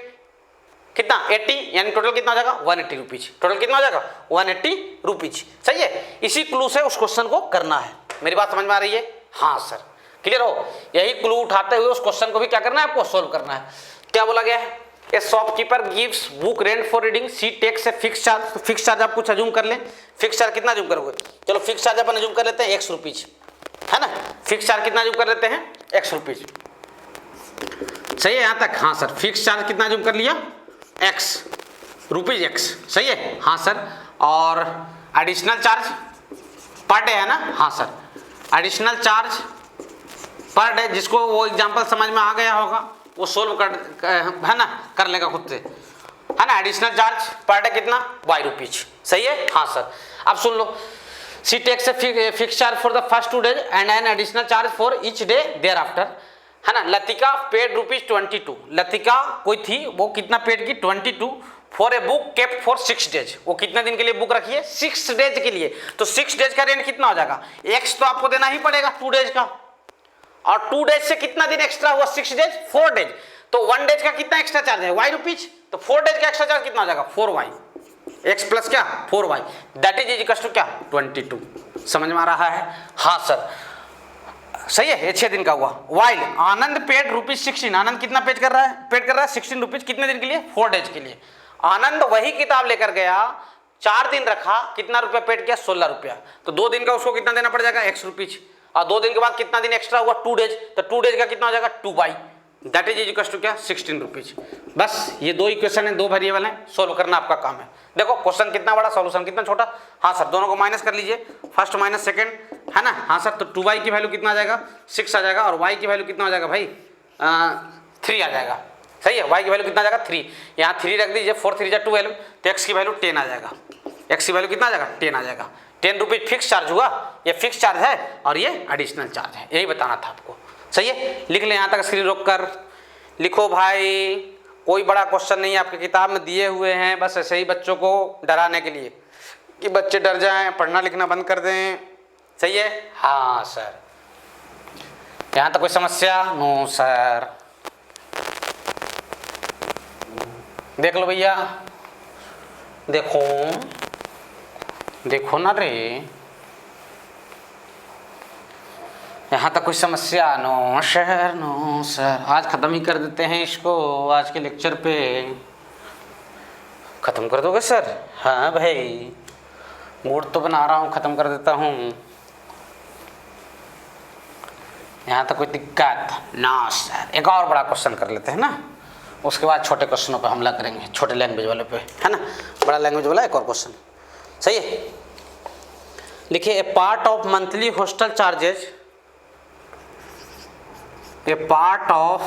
कितना, 80, यानी टोटल कितना हो जाएगा, 180 रुपीज, टोटल कितना हो जाएगा, 180 रुपीज। सही है, इसी क्लू से उस क्वेश्चन को करना है। मेरी बात समझ में आ रही है, हाँ सर, क्लियर हो, यही क्लू उठाते हुए उस क्वेश्चन को भी क्या करना है, आपको सोल्व करना है। क्या बोला गया है, a shopkeeper gives book rent for reading, she takes a fix charge, तो फिक्स चार्ज आप कुछ अज्यूम कर लें, फिक्स चार्ज कितना अज्यूम करोगे, चलो फिक्स चार्ज अपन अज्यूम कर लेते हैं 100 रुपीज, है ना, फिक्स चार्ज कितना अज्यूम कर लेते हैं, 100 रुपीज, सही है यहाँ तक, हाँ सर, फिक्स चार्ज कितना अज्यूम कर लिया, x रुपीज x, सही है, हाँ सर, और एडिशनल चार्ज पर डे है ना, हाँ sir, additional charge per day, जिसको वो एग्जांपल समझ में आ गया होगा वो सोल्व कर, है ना, कर लेगा खुद से, है ना। एडिशनल चार्ज पर डे कितना, y रुपीज, सही है, हाँ सर। अब सुन लो, she takes a fix charge for the first 2 days and an additional charge for each day thereafter, है ना। लतिका पेड ₹22, लतिका कोई थी, वो कितना पेड की, 22 for a book kept for 6 days, वो कितने दिन के लिए बुक रखी है, 6 डेज के लिए, तो 6 डेज का रेंट कितना हो जाएगा, x तो आपको देना ही पड़ेगा 2 डेज का, और 2 डेज से कितना दिन एक्स्ट्रा हुआ, 6 डेज, 4 डेज, तो 1 डेज का कितना एक्स्ट्रा चार्ज है, y रुपीज, तो 4 डेज का एक्स्ट्रा चार्ज कितना हो जाएगा, 4y, x प्लस क्या 4y, that is equal to क्या, 22। समझ में आ रहा है, हाँ सर, सही है, ये 6 दिन का हुआ। वाइल आनंद पेड ₹16, आनंद कितना पेड कर रहा है 16 रुपीज, कितने दिन के लिए, 4 डेज के लिए। आनंद वही किताब लेकर गया, 4 दिन रखा, कितना रुपया पेड किया, 16 रुपया, तो 2 दिन का उसको कितना देना पड़ जाएगा, x रुपीज, और 2 दिन के बाद कितना दिन एक्स्ट्रा हुआ, 2 डेज, तो 2 डेज का कितना हो जाएगा, 2y, that is equal to क्या 16 रुपीज। बस ये दो इक्वेशन है, दो वेरिएबल हैं, सोल्व करना आपका काम है। देखो क्वेश्चन कितना बड़ा, सॉल्यूशन कितना छोटा। हाँ सर दोनों को माइनस कर लीजिए, फर्स्ट माइनस सेकंड, है ना। हाँ सर तो 2y की वैल्यू कितना आ जाएगा 6 आ जाएगा, और y की वैल्यू कितना आ जाएगा भाई 3 आ जाएगा। सही है, y की वैल्यू कितना आ जाएगा 3, यहाँ 3 रख दीजिए, 4 3 12, तो x की वैल्यू 10 आ जाएगा। x की वैल्यू कितना आ जाएगा 10 आ जाएगा। 10 रुपीज फिक्स चार्ज हुआ, ये फिक्स चार्ज है और ये एडिशनल चार्ज है, यही बताना था आपको। सही है, लिख ले यहाँ तक स्क्रीन रोक कर लिखो भाई। कोई बड़ा क्वेश्चन नहीं आपकी किताब में दिए हुए हैं, बस ऐसे ही बच्चों को डराने के लिए कि बच्चे डर जाएं, पढ़ना लिखना बंद कर दें। सही है, हाँ सर यहाँ तक कोई समस्या? No sir. देख लो भैया, देखो देखो ना रे, यहाँ तक कोई समस्या? No sir, no sir. आज ख़त्म ही कर देते हैं इसको, आज के लेक्चर पे ख़त्म कर दोगे सर? हाँ भाई, मूड तो बना रहा हूँ, ख़त्म कर देता हूँ। यहाँ तक कोई दिक्कत? ना सर। एक और बड़ा क्वेश्चन कर लेते हैं ना, उसके बाद छोटे क्वेश्चनों पे हमला करेंगे, छोटे लैंग्वेज वाले पे, है ना। बड़ा लैंग्वेज वाला एक और क्वेश्चन। सही है, लिखिए a part of monthly hostel charges, a part of,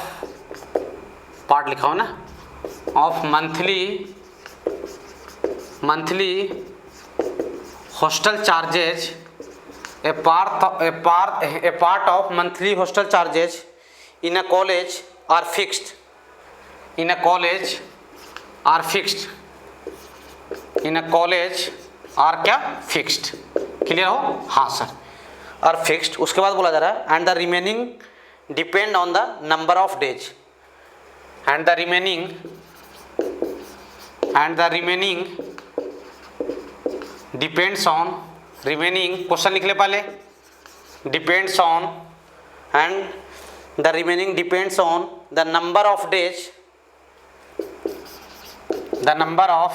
part लिखा हो ना, of monthly hostel charges, a part of monthly hostel charges in a college are fixed, in a college are fixed, in a college are क्या फिक्स्ड। क्लियर हो? हाँ सर, आर फिक्स्ड। उसके बाद बोला जा रहा है and the remaining depend on the number of days, and the remaining depends on, remaining question लिख ले पहले, depends on, and the remaining depends on the number of days, the number of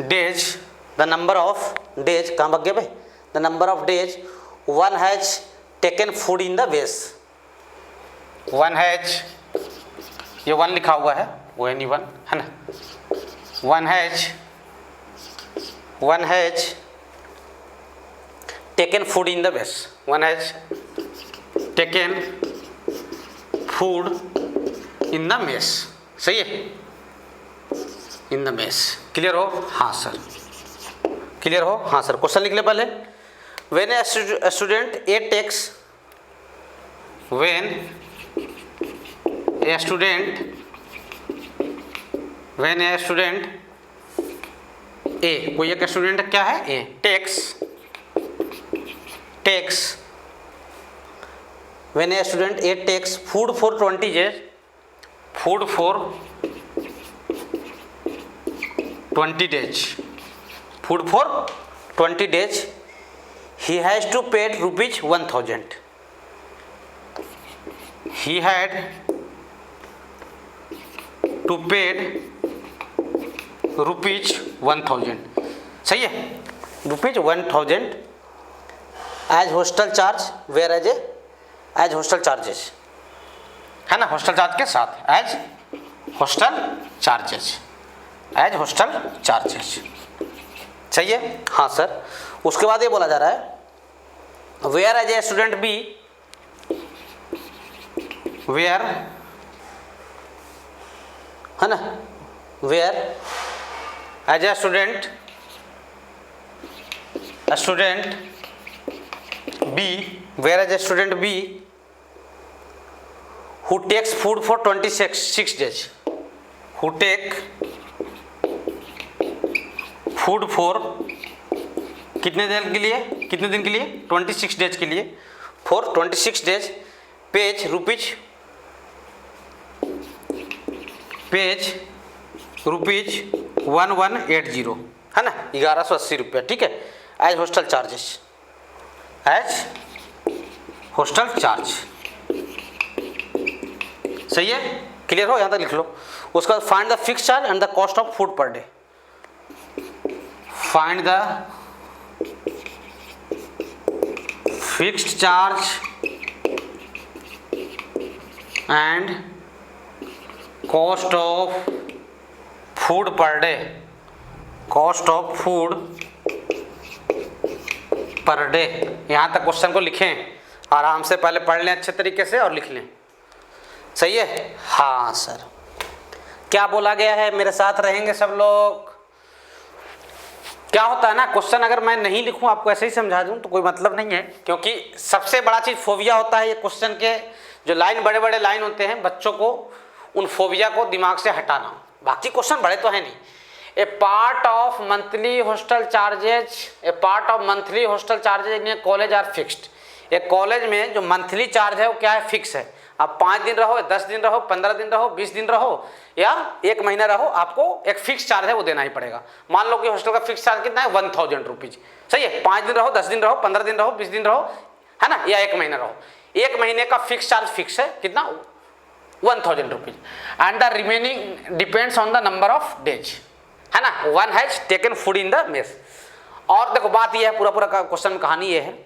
days कहाँ भाग गए भाई? the number of days one has taken food in the base, one has, ये वन लिखा हुआ है, वो एनी वन है ना, one has taken food in the base, one has taken food in the mess। सही है, in the mess। क्लियर हो? हाँ सर, क्लियर हो? हाँ सर। क्वेश्चन लिख ले पहले। when a student A takes, when a student A, कोई एक स्टूडेंट क्या है A, takes when a student A takes food for 20 days, food for 20 days, food for 20 days, he has to pay rupees 1000, he had to pay rupees 1000। सही है, rupees 1000 as hostel charge, where as hostel charges, है ना, हॉस्टल चार्ज के साथ, as hostel charges। सही है, हाँ सर। उसके बाद ये बोला जा रहा है whereas a student B, whereas है ना, whereas a student B, whereas a student B who takes food for 26 days, who take food for कितने दिन के लिए 26 डेज के लिए, फॉर 26 डेज, पेज रुपीज 1180, है ना, 1180 रुपया। ठीक है, एज हॉस्टल चार्ज। सही है, क्लियर हो? यहाँ तक लिख लो। उसके बाद find the fix charge and the cost of food per day, find the fixed charge and cost of food per day, cost of food per day. यहाँ तक क्वेश्चन को लिखें, आराम से पहले पढ़ लें अच्छे तरीके से और लिख लें। सही है? हाँ सर, क्या बोला गया है, मेरे साथ रहेंगे सब लोग। क्या होता है ना, क्वेश्चन अगर मैं नहीं लिखूं, आपको ऐसे ही समझा दूं तो कोई मतलब नहीं है, क्योंकि सबसे बड़ा चीज फोबिया होता है ये क्वेश्चन के जो लाइन, बड़े बड़े लाइन होते हैं, बच्चों को उन फोबिया को दिमाग से हटाना। बाकी क्वेश्चन बड़े तो है नहीं। A part of monthly hostel charges, a part of monthly hostel charges in college are fixed. एक कॉलेज में जो मंथली चार्ज है वो क्या है, फिक्स है। आप 5 दिन रहो, 10 दिन रहो, 15 दिन रहो, 20 दिन रहो या 1 महीना रहो, आपको एक फिक्स चार्ज है वो देना ही पड़ेगा। मान लो कि हॉस्टल का फिक्स चार्ज कितना है, 1000 रुपीज। सही है? 5 दिन रहो, 10 दिन रहो, 15 दिन रहो, 20 दिन रहो, है ना, या 1 महीना रहो, 1 महीने का फिक्स चार्ज फिक्स है, कितना, 1000 rupees. And the remaining depends on the number of days, है ना, one has taken food in the mess. और देखो बात यह है, पूरा क्वेश्चन में कहानी ये है,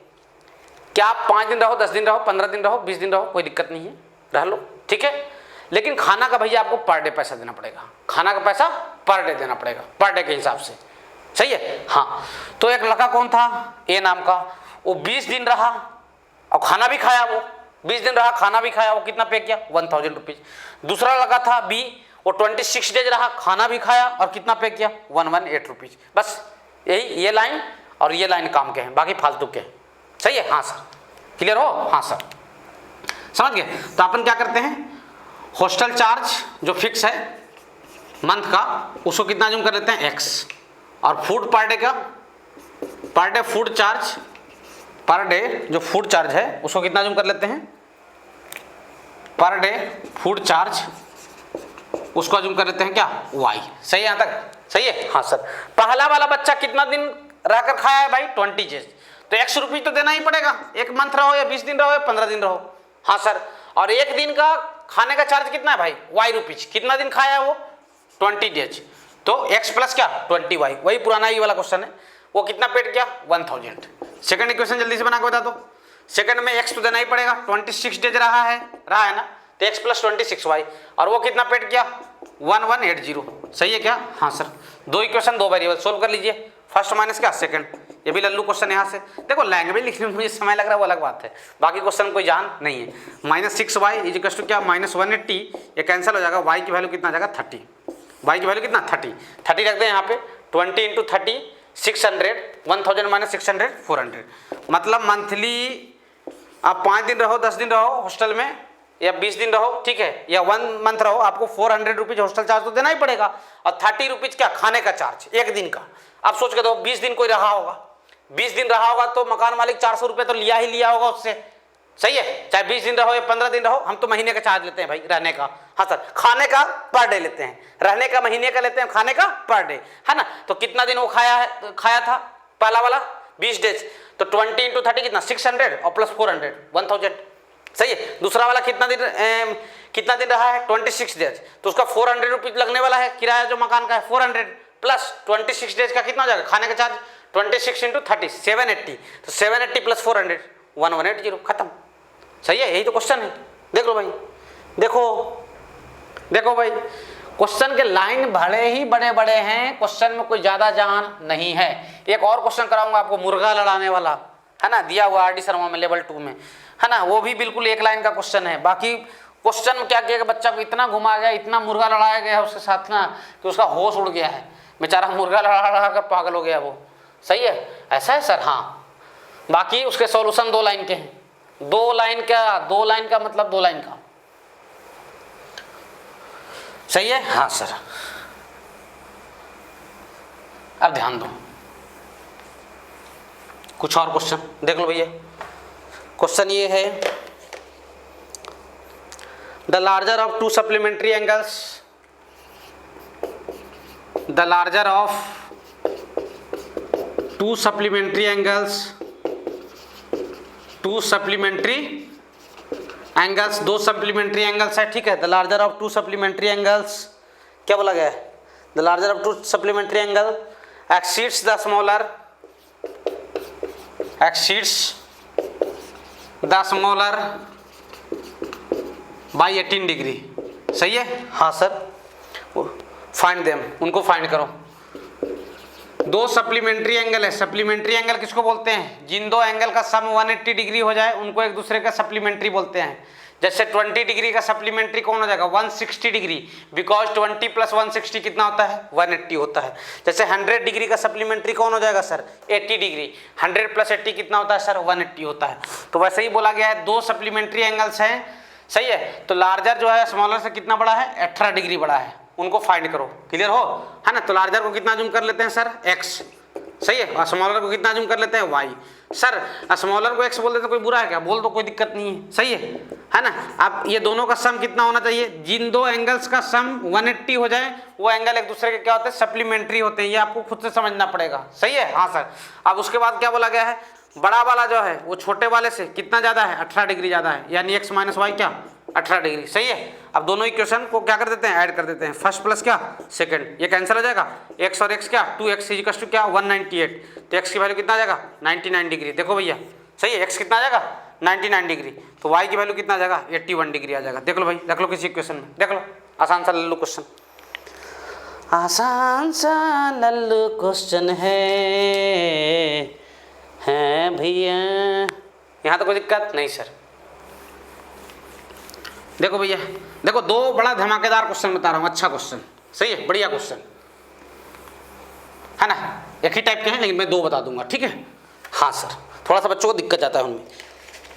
क्या आप 5 दिन रहो, 10 दिन रहो, 15 दिन रहो, 20 दिन रहो, कोई दिक्कत नहीं है, रह लो, ठीक है। लेकिन खाना का भैया आपको पर डे पैसा देना पड़ेगा, खाना का पैसा पर डे देना पड़ेगा, पर डे के हिसाब से। सही है? हाँ। तो एक लड़का कौन था, ए नाम का, वो 20 दिन रहा और खाना भी खाया, वो 20 दिन रहा, खाना भी खाया, वो कितना पे किया, 1000 रुपीज। दूसरा लड़का था बी, वो 26 डेज रहा, खाना भी खाया और कितना पे किया, 118 रुपीज। बस यही, ये लाइन और ये लाइन काम के हैं, बाकी फालतू के हैं। सही है? हाँ सर, क्लियर हो? हाँ सर, समझ गए? तो अपन क्या करते हैं, हॉस्टल चार्ज जो फिक्स है मंथ का, उसको कितना जूम कर लेते हैं, x, और फूड पर डे का, per day food charge, per day जो फूड चार्ज है उसको कितना जूम कर लेते हैं, पर डे फूड चार्ज, उसको जूम कर लेते हैं क्या, y। सही है? यहाँ तक सही है? हाँ सर। पहला वाला बच्चा कितना दिन रहकर खाया है भाई, 20 डेज, तो 100 रुपीज तो देना ही पड़ेगा, 1 मंथ रहो या 20 दिन रहो या 15 दिन रहो। हाँ सर। और 1 दिन का खाने का चार्ज कितना है भाई, y रुपीज। कितना दिन खाया है वो, 20 डेज, तो x प्लस क्या, 20y। वही पुराना ही वाला क्वेश्चन है, वो कितना पेड किया, 1000। सेकंड इक्वेशन जल्दी से बना के बता दो। सेकंड में x तो देना ही पड़ेगा, 26 डेज रहा है ना, तो x प्लस 26y, और वो कितना पेड किया, 1180। सही है क्या? हाँ सर। 2 इक्वेशन 2 वेरिएबल सोल्व कर लीजिए, फर्स्ट माइनस क्या, सेकंड। ये भी लल्लू क्वेश्चन यहाँ से देखो, लैंग्वेज लिखने में मुझे समय लग रहा है वो अलग बात है, बाकी क्वेश्चन कोई जान नहीं है। -6y इज इक्वल टू क्या, -180, ये कैंसिल हो जाएगा, y की वैल्यू कितना आ जाएगा, 30। y की वैल्यू कितना, 30 रख दें यहाँ पे, 20 × 30 600, 1000 - 600 400। मतलब मंथली आप 5 दिन रहो, 10 दिन रहो हॉस्टल में, या 20 दिन रहो, ठीक है, या 1 मंथ रहो, आपको 400 रुपीज हॉस्टल चार्ज तो देना ही पड़ेगा, और 30 रुपीज क्या, खाने का चार्ज 1 दिन का। अब सोच के दो, 20 दिन कोई रहा होगा, 20 दिन रहा होगा तो मकान मालिक 400 रुपये तो लिया ही लिया होगा उससे। सही है? चाहे 20 दिन रहो या 15 दिन रहो, हम तो महीने का चार्ज लेते हैं भाई, रहने का। हाँ सर, खाने का पर डे लेते हैं, रहने का महीने का लेते हैं, खाने का पर डे, है ना। तो कितना दिन वो खाया था पहला वाला, 20 डेज, तो 20 × 30 कितना, 600 और प्लस 400 1000। सही है? दूसरा वाला कितना दिन रहा है, 26 डेज, तो उसका 400 रुपीज लगने वाला है, किराया जो मकान का है 400, प्लस 26 डेज का कितना हो जाएगा खाने का चार्ज, 26 × 30 780, तो 780 प्लस 400 1180, खत्म। सही है? यही तो क्वेश्चन है। देख लो भाई, देखो भाई, क्वेश्चन के लाइन भले ही बड़े बड़े हैं, क्वेश्चन में कोई ज्यादा जान नहीं है। एक और क्वेश्चन कराऊंगा आपको, मुर्गा लड़ाने वाला, है ना, दिया हुआ RD शर्मा में लेवल 2 में, है ना, वो भी बिल्कुल 1 लाइन का क्वेश्चन है। बाकी क्वेश्चन में क्या किया, बच्चा को इतना घुमा गया, इतना मुर्गा लड़ाया गया उसके साथ ना, कि उसका होश उड़ गया है, बेचारा मुर्गा लड़ा कर पागल हो गया वो। सही है? ऐसा है सर? हाँ। बाकी उसके सॉल्यूशन 2 लाइन के हैं, 2 लाइन का मतलब 2 लाइन का। सही है? हाँ सर। अब ध्यान दो, कुछ और क्वेश्चन देख लो भैया। क्वेश्चन ये है, the larger of 2 supplementary angles, the larger of 2 supplementary angles, 2 supplementary angles, 2 supplementary angles है, ठीक है। The larger of 2 supplementary angles, क्या बोला गया है, the larger of 2 supplementary angle exceeds the smaller, exceeds the smaller by 18 degree. सही है, हाँ सर। फाइंड देम, उनको फाइंड करो। दो सप्लीमेंट्री एंगल है, सप्लीमेंट्री एंगल किसको बोलते हैं? जिन दो एंगल का सम 180 डिग्री हो जाए उनको एक दूसरे का सप्लीमेंट्री बोलते हैं। जैसे 20 डिग्री का सप्लीमेंट्री कौन हो जाएगा? 160 डिग्री, बिकॉज 20 प्लस 160 कितना होता है? 180 होता है। जैसे 100 डिग्री का सप्लीमेंट्री कौन हो जाएगा सर? 80 डिग्री, 100 प्लस 80 कितना होता है सर? 180 होता है। तो वैसे ही बोला गया है, दो सप्लीमेंट्री एंगल्स हैं, सही है। तो लार्जर जो है स्मॉलर से कितना बड़ा है? 18 डिग्री बड़ा है, उनको फाइंड करो। क्लियर हो, है ना? तो लार्जर को कितना जूम कर लेते हैं सर? x, सही है। और स्मॉलर को कितना जूम कर लेते हैं? y। सर स्मॉलर को x बोल देते कोई बुरा है क्या? बोल दो, कोई दिक्कत नहीं है, सही है ना? अब ये दोनों का सम कितना होना चाहिए? जिन दो एंगल्स का सम 180 हो जाए वो एंगल एक दूसरे के क्या होते हैं? सप्लीमेंट्री होते हैं। ये आपको खुद से समझना पड़ेगा, सही है, हाँ सर। अब उसके बाद क्या बोला गया है? बड़ा वाला जो है वो छोटे वाले से कितना ज्यादा है? 18 डिग्री ज्यादा है, यानी x माइनस वाई क्या? 18 डिग्री, सही है। अब दोनों इक्वेशन को क्या कर देते हैं? ऐड कर देते हैं। फर्स्ट प्लस क्या? सेकंड, ये कैंसिल हो जाएगा। x और x क्या? 2x इक्वल टू क्या? 198। तो x की वैल्यू कितना आ जाएगा? 99 डिग्री। देखो भैया, सही है, x कितना आ जाएगा? 99 डिग्री। तो y की वैल्यू कितना आ जाएगा? 81 डिग्री आ जाएगा। देख लो भाई, रख लो किसी इक्वेशन में, देख लो, आसान सा लल्लू क्वेश्चन, आसान सा लल्लू क्वेश्चन है भैया। यहाँ तो कोई दिक्कत नहीं सर। देखो भैया, देखो दो बड़ा धमाकेदार क्वेश्चन बता रहा हूँ, अच्छा क्वेश्चन, सही है, बढ़िया क्वेश्चन है ना। एक ही टाइप के हैं लेकिन मैं दो बता दूंगा, ठीक है, हाँ सर। थोड़ा सा बच्चों को दिक्कत जाता है उनमें।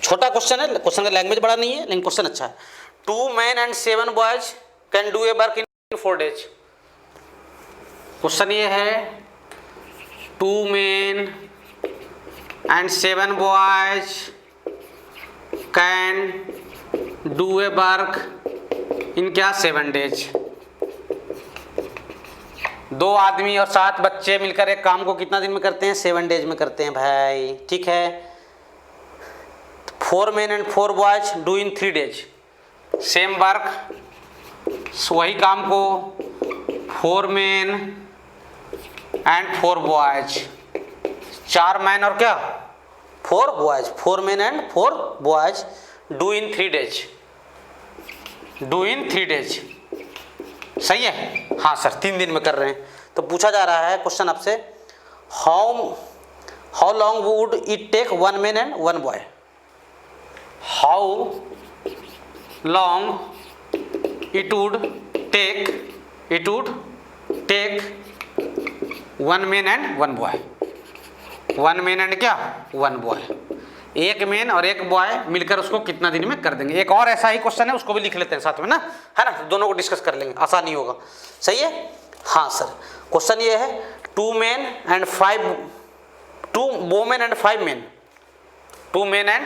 छोटा क्वेश्चन है, क्वेश्चन का लैंग्वेज बड़ा नहीं है लेकिन क्वेश्चन अच्छा है। 2 men and 7 boys can do a work in 4 days। Question ये है, 2 men and 7 boys can do a work in क्या? 7 days। दो आदमी और 7 बच्चे मिलकर एक काम को कितना दिन में करते हैं? 7 days में करते हैं भाई, ठीक है। 4 men and 4 boys do in 3 days। Same work, वही काम को 4 men and 4 boys, 4 मैन और क्या? 4 boys, 4 men and 4 boys do in 3 days, do in 3 days, सही है, हाँ सर, 3 दिन में कर रहे हैं। तो पूछा जा रहा है क्वेश्चन आपसे, how long would it take 1 man and 1 boy। How long it would take 1 man and 1 boy। 1 man and क्या? 1 boy, एक मेन और एक बॉय मिलकर उसको कितना दिन में कर देंगे। एक और ऐसा ही क्वेश्चन है, उसको भी लिख लेते हैं साथ में ना, है ना, दोनों को डिस्कस कर लेंगे, आसानी होगा, सही है, हाँ सर। क्वेश्चन ये है, 2 men and 5 women and 5 men, 2 men and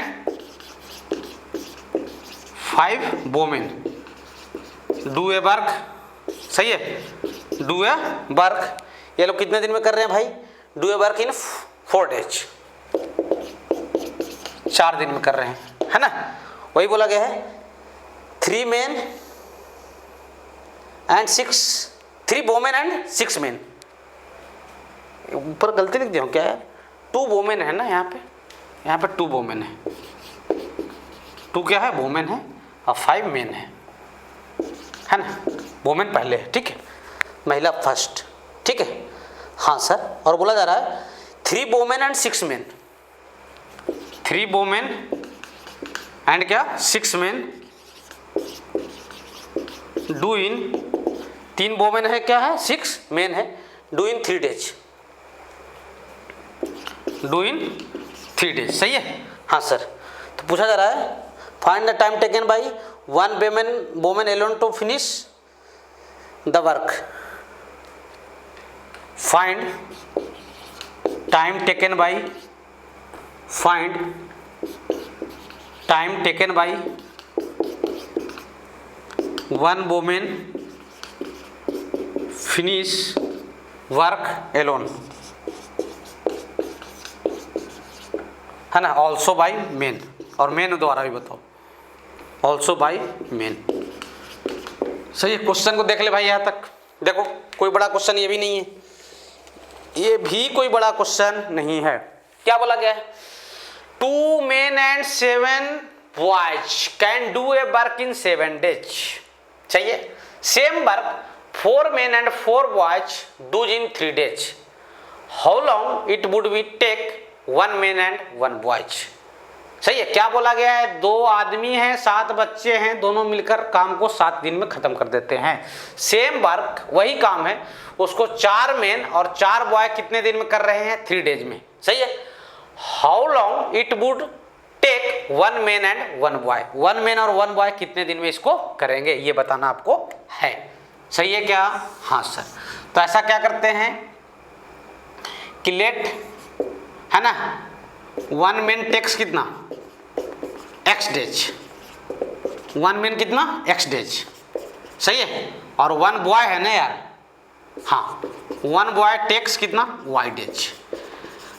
5 women do a work, सही है, डू ए वर्क। ये लोग कितने दिन में कर रहे हैं भाई? Do a work in 4 days, 4 दिन में कर रहे हैं, है ना। वही बोला गया है, 3 men and 3 women and 6 men। ऊपर गलती लिख दिया हूँ क्या है? 2 women है ना यहाँ पे 2 women है, 2 क्या है? women है, और 5 men है ना। women पहले है, ठीक है, महिला फर्स्ट, ठीक है, हाँ सर। और बोला जा रहा है 3 women and 6 men, 3 women and क्या? 6 men डू इन, 3 women है क्या है? 6 men है, do in 3 days, do in 3 days, सही है, हाँ सर। तो पूछा जा रहा है, find the time taken by 1 woman alone to finish the work. Find time taken by, find time taken by 1 woman finish work alone, है ना, also by men, और men द्वारा भी बताओ, also by men, सही है। क्वेश्चन को देख ले भाई, यहाँ तक देखो, कोई बड़ा क्वेश्चन ये भी नहीं है, ये भी कोई बड़ा क्वेश्चन नहीं है। क्या बोला गया है? 2 men and 7 boys can do a work in 7 days. चाहिए same work 4 men and 4 boys do in 3 days. How long it would be take 1 man and 1 boys. सही है, क्या बोला गया है, 2 आदमी हैं 7 बच्चे हैं, दोनों मिलकर काम को 7 दिन में खत्म कर देते हैं. सेम वर्क वही काम है, उसको 4 मेन और 4 बॉय कितने दिन में कर रहे हैं, 3 days में. सही है. How long it would take 1 man and 1 boy. 1 man और 1 boy कितने दिन में इसको करेंगे, ये बताना आपको है. सही है क्या? हाँ सर. तो ऐसा क्या करते हैं कि लेट है ना 1 man टेक्स कितना x days. 1 man कितना x days. सही है. और 1 boy है ना यार, हाँ 1 boy टेक्स कितना y days.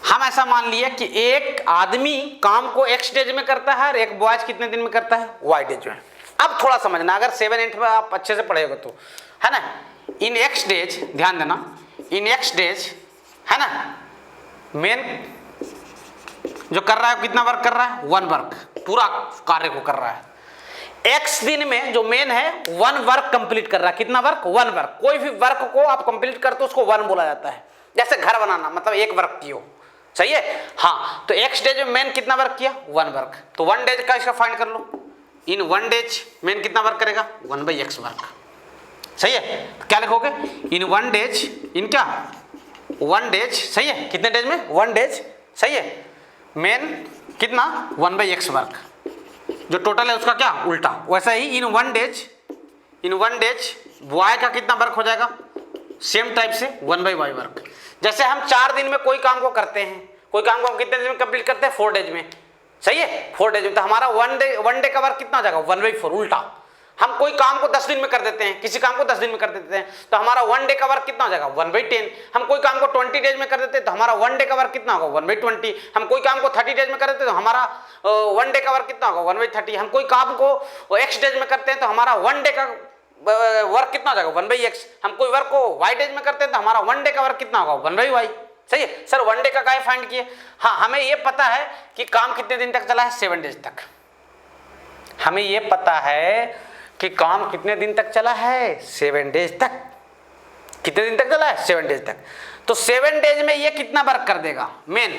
हम ऐसा मान लिए कि एक आदमी काम को x डेज में करता है और एक बॉयज कितने दिन में करता है, y डेज में. अब थोड़ा समझना, अगर 7-8 में आप अच्छे से पढ़ेगा तो है ना, इन x डेज, ध्यान देना, इन x डेज है ना, मेन जो कर रहा है कितना वर्क कर रहा है, 1 वर्क, पूरा कार्य को कर रहा है. x दिन में जो मेन है 1 वर्क कंप्लीट कर रहा है. कितना वर्क, 1 वर्क. कोई भी वर्क को आप कंप्लीट करते हो उसको 1 बोला जाता है. जैसे घर बनाना, मतलब 1 वर्क किया. सही है. हाँ, तो x डेज में मेन कितना वर्क किया, 1 वर्क. तो 1 डेज का इसका फाइंड कर लो. इन 1 डेज मेन कितना वर्क करेगा, 1/x वर्क. सही है. क्या लिखोगे, इन 1 डेज, इन क्या 1 डेज. सही है. कितने डेज में, 1 डेज. सही है. मेन कितना 1/x वर्क, जो टोटल है उसका क्या उल्टा. वैसा ही इन 1 डेज, इन 1 डेज बॉय का कितना वर्क हो जाएगा, सेम टाइप से 1/y वर्क. जैसे हम 4 दिन में कोई काम को करते हैं, कोई काम को हम कितने दिन में कंप्लीट करते हैं, 4 डेज में. सही है. 4 डेज में. तो हमारा 1 डे का वर्क कितना हो जाएगा, 1/4. उल्टा हम कोई काम को 10 दिन में कर देते हैं, किसी काम को 10 दिन में कर देते हैं, तो हमारा 1 डे का वर्क कितना हो जाएगा, 1/10. हम कोई काम को 20 डेज में कर देते हैं तो हमारा 1 डे का वर्क कितना होगा, 1/20. हम कोई काम को 30 डेज में कर देते हैं तो हमारा 1 डे का वर्क कितना होगा, 1/30. हम कोई काम को x डेज में करते हैं तो हमारा 1 डे का वर्क कितना हो जाएगा, 1/x. हम कोई वर्क को y डेज में करते हैं तो हमारा 1 डे का वर्क कितना होगा, 1/y. सही है. सर 1 डे का क्या फाइंड किए, हाँ हमें ये पता है कि काम कितने दिन तक चला है, 7 डेज तक. हमें ये पता है कि काम कितने दिन तक चला है, 7 डेज तक. कितने दिन तक चला है, 7 डेज तक. तो 7 डेज में ये कितना वर्क कर देगा, मेन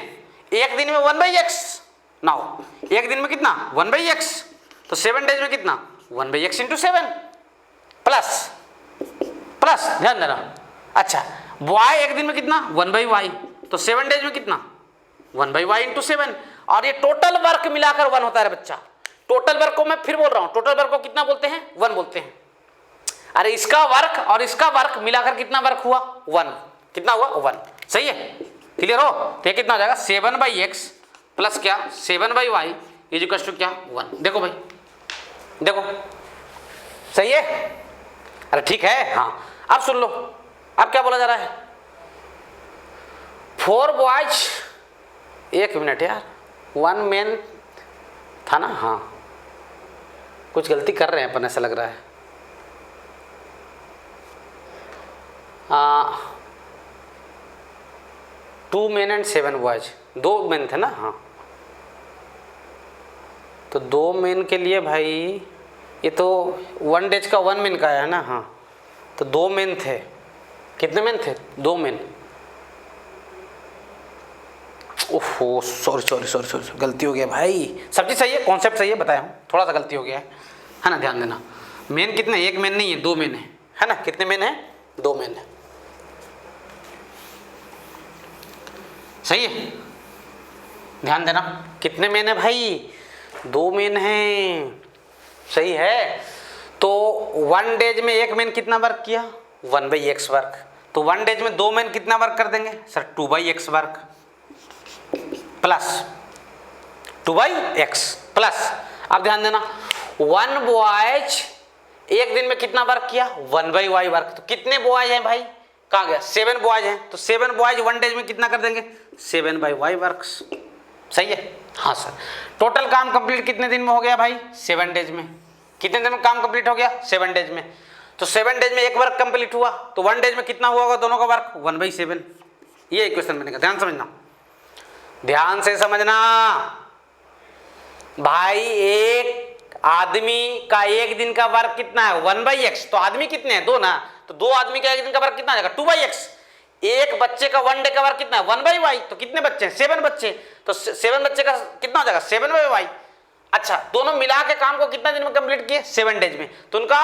एक दिन में 1/x. नाउ एक दिन में कितना, 1/x. तो 7 डेज में कितना, 1/x × 7 प्लस ध्यान देना. अच्छा, बॉय एक दिन में कितना, 1/y. तो 7 डेज में कितना, 1/y × 7. और ये टोटल वर्क मिलाकर 1 होता है बच्चा. टोटल वर्क को मैं फिर बोल रहा हूं, टोटल वर्क को कितना बोलते हैं, 1 बोलते हैं. अरे इसका वर्क और इसका वर्क मिलाकर कितना वर्क हुआ, 1. कितना हुआ, 1. सही है. क्लियर हो. तो ये कितना हो जाएगा, 7/x प्लस क्या, 7/y इज इक्वल टू क्या, 1. देखो भाई, देखो सही है. अरे ठीक है. हाँ अब सुन लो, अब क्या बोला जा रहा है, 4 बॉयज, 1 मिनट यार, 1 मैन था ना. हाँ कुछ गलती कर रहे हैं अपन, ऐसा लग रहा है. 2 men and 7 boys. 2 men थे ना. हाँ तो 2 men के लिए भाई, ये तो 1 डेज का 1 men का है ना. हाँ तो 2 men थे. कितने men थे, 2 men. ओहो सॉरी गलती हो गया भाई. सब चीज़ सही है, कॉन्सेप्ट सही है, बताया हूँ, थोड़ा सा गलती हो गया है ना. ध्यान देना, मेन कितने, 1 मेन नहीं है, 2 मेन है ना. कितने मेन है, 2 मेन है. सही है. ध्यान देना, कितने मेन है भाई, 2 मेन हैं. सही है. तो 1 डेज में 1 मेन कितना वर्क किया, 1/x वर्क. तो 1 डेज में 2 मेन कितना वर्क कर देंगे sir, 2/x work plus 2/x plus. अब ध्यान देना, 1 बॉयज एक दिन में कितना वर्क किया, 1/y वर्क. तो कितने बॉयज हैं भाई, कहाँ गया, 7 बॉयज हैं. तो 7 बॉयज 1 डेज में कितना कर देंगे, 7/y वर्क्स. सही है. हाँ सर. टोटल काम कंप्लीट कितने दिन में हो गया भाई, 7 डेज में. कितने दिन में काम कंप्लीट हो गया, 7 डेज में. तो 7 डेज में एक वर्क कंप्लीट हुआ, तो 1 डेज में कितना हुआ होगा दोनों का वर्क, 1/7. ये इक्वेशन बनेगा. ध्यान समझना, ध्यान से समझना. भाई एक आदमी का एक दिन का वर्क कितना है 1/x, तो आदमी कितने हैं 2 ना, तो 2 आदमी का एक दिन का वर्क कितना आ जाएगा 2/x। एक बच्चे का 1 डे का वर्क कितना है 1/y, तो कितने बच्चे हैं 7 बच्चे, तो 7 बच्चे का कितना हो जाएगा 7/y। अच्छा दोनों मिला के काम को कितना दिन में कंप्लीट किए 7 डेज में, तो उनका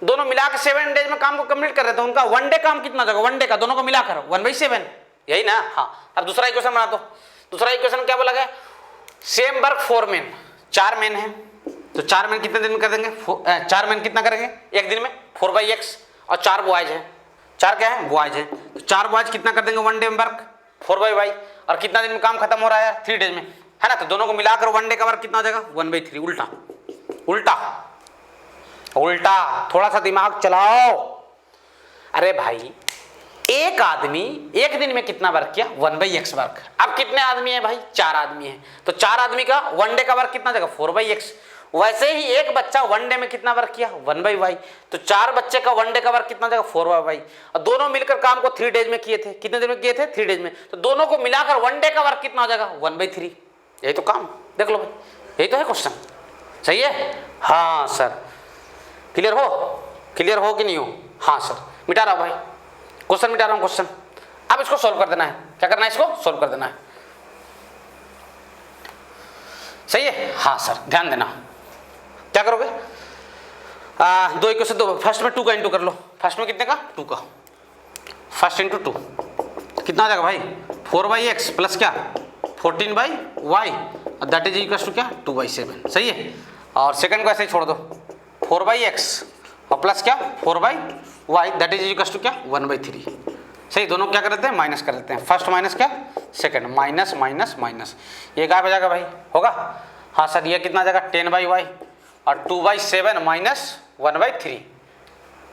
दोनों मिला के 7 डेज में काम को कंप्लीट कर रहे थे, उनका 1 डे काम कितना हो जाएगा 1 डे का दोनों को मिलाकर 1/7, यही ना। हाँ अब दूसरा इक्वेशन बना दो। दूसरा इक्वेशन क्या बोला गया, सेम वर्क 4 मैन, 4 मैन है, तो 4 मैन कितने दिन में कर देंगे 4 मैन कितना करेंगे एक दिन में 4/x, और 4 बॉयज है, 4 क्या है बॉयज है, तो 4 बॉयज कितना कर देंगे 1 डे में वर्क 4/y, और कितना दिन में काम खत्म हो रहा है 3 डेज में, है ना। तो दोनों को मिलाकर 1 डे का वर्क कितना हो जाएगा 1/3। उल्टा उल्टा उल्टा, थोड़ा सा दिमाग चलाओ। अरे भाई एक आदमी एक दिन में कितना वर्क किया 1/x वर्क। अब कितने आदमी है भाई 4 आदमी है, तो 4 आदमी का 1 डे का वर्क कितना जाएगा 4/x। वैसे ही एक बच्चा 1 डे में कितना वर्क किया 1/y, तो 4 बच्चे का 1 डे का वर्क कितना जाएगा 4/y, और दोनों मिलकर काम को 3 डेज में किए थे, कितने दिन में किए थे 3 डेज में, तो दोनों को मिलाकर 1 डे का वर्क कितना हो जाएगा 1/3। यही तो काम देख लो भाई, यही तो है क्वेश्चन, सही है। हाँ सर क्लियर हो कि नहीं हो, हाँ सर मिटा रहा हूं भाई क्वेश्चन, मिटा रहा हूं क्वेश्चन। अब इसको सोल्व कर देना है, क्या करना है इसको सोल्व कर देना है, सही है। हाँ सर ध्यान देना, क्या करोगे 2 इक्वेशन दो, फर्स्ट में 2 का इंटू कर लो, फर्स्ट में कितने का 2 का, फर्स्ट इंटू 2 कितना आ जाएगा भाई 4/x प्लस क्या 14/y, that is equal to क्या 2/7, सही है। और सेकंड को ऐसे ही छोड़ दो 4/x और प्लस क्या 4/y, that is equal to क्या 1/3, सही। दोनों क्या कर देते हैं माइनस कर देते हैं, फर्स्ट माइनस क्या सेकंड, माइनस माइनस माइनस, ये गायब हो जाएगा भाई, होगा। हाँ सर ये कितना आ जाएगा 10/y और 2/7 माइनस 1/3,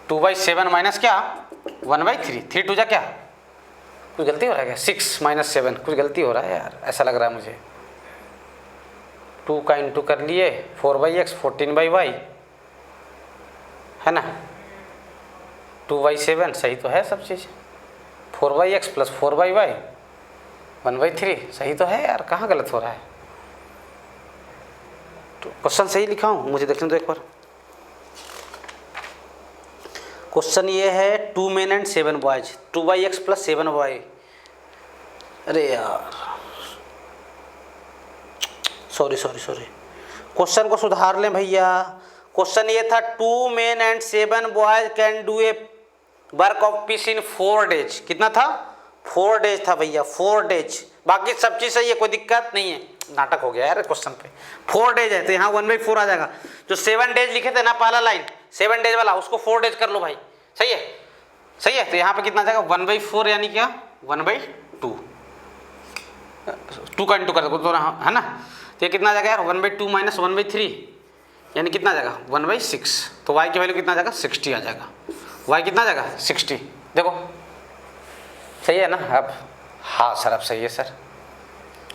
2/7 माइनस क्या 1/3, 3 2 जा क्या, कुछ गलती हो रहा है क्या 6 - 7, कुछ गलती हो रहा है यार, ऐसा लग रहा है मुझे। 2 का इंटू कर लिए 4/x 14/y, है ना 2/7, सही तो है सब चीज़, 4/x प्लस 4/y 1/3, सही तो है यार, कहाँ गलत हो रहा है। तो क्वेश्चन सही लिखा हूँ, मुझे देखने दो एक बार। क्वेश्चन ये है 2 men and 7 boys, 2/x plus 7/y। अरे यार सॉरी क्वेश्चन को सुधार लें भैया। क्वेश्चन ये था 2 men and 7 boys can do a work of peace in 4 days। कितना था 4 days था भैया, 4 days, बाकी सब चीज़ सही है, कोई दिक्कत नहीं है। नाटक हो गया यार क्वेश्चन पे, 4 days है तो यहाँ 1/4 आ जाएगा। जो 7 days लिखे थे ना पहला लाइन 7 days वाला, उसको 4 days कर लो भाई, सही है सही है। तो यहाँ पे कितना आ जाएगा 1/4 यानी क्या 1/2, 2 का इंटू कर दो तो है ना, तो ये कितना आ जाएगा यार 1/2 माइनस 1/3 यानी कितना आ जाएगा 1/6, तो y की वैल्यू कितना आ जाएगा 60 आ जाएगा, y कितना आ जाएगा 60, देखो सही है ना अब। हाँ सर अब सही है सर,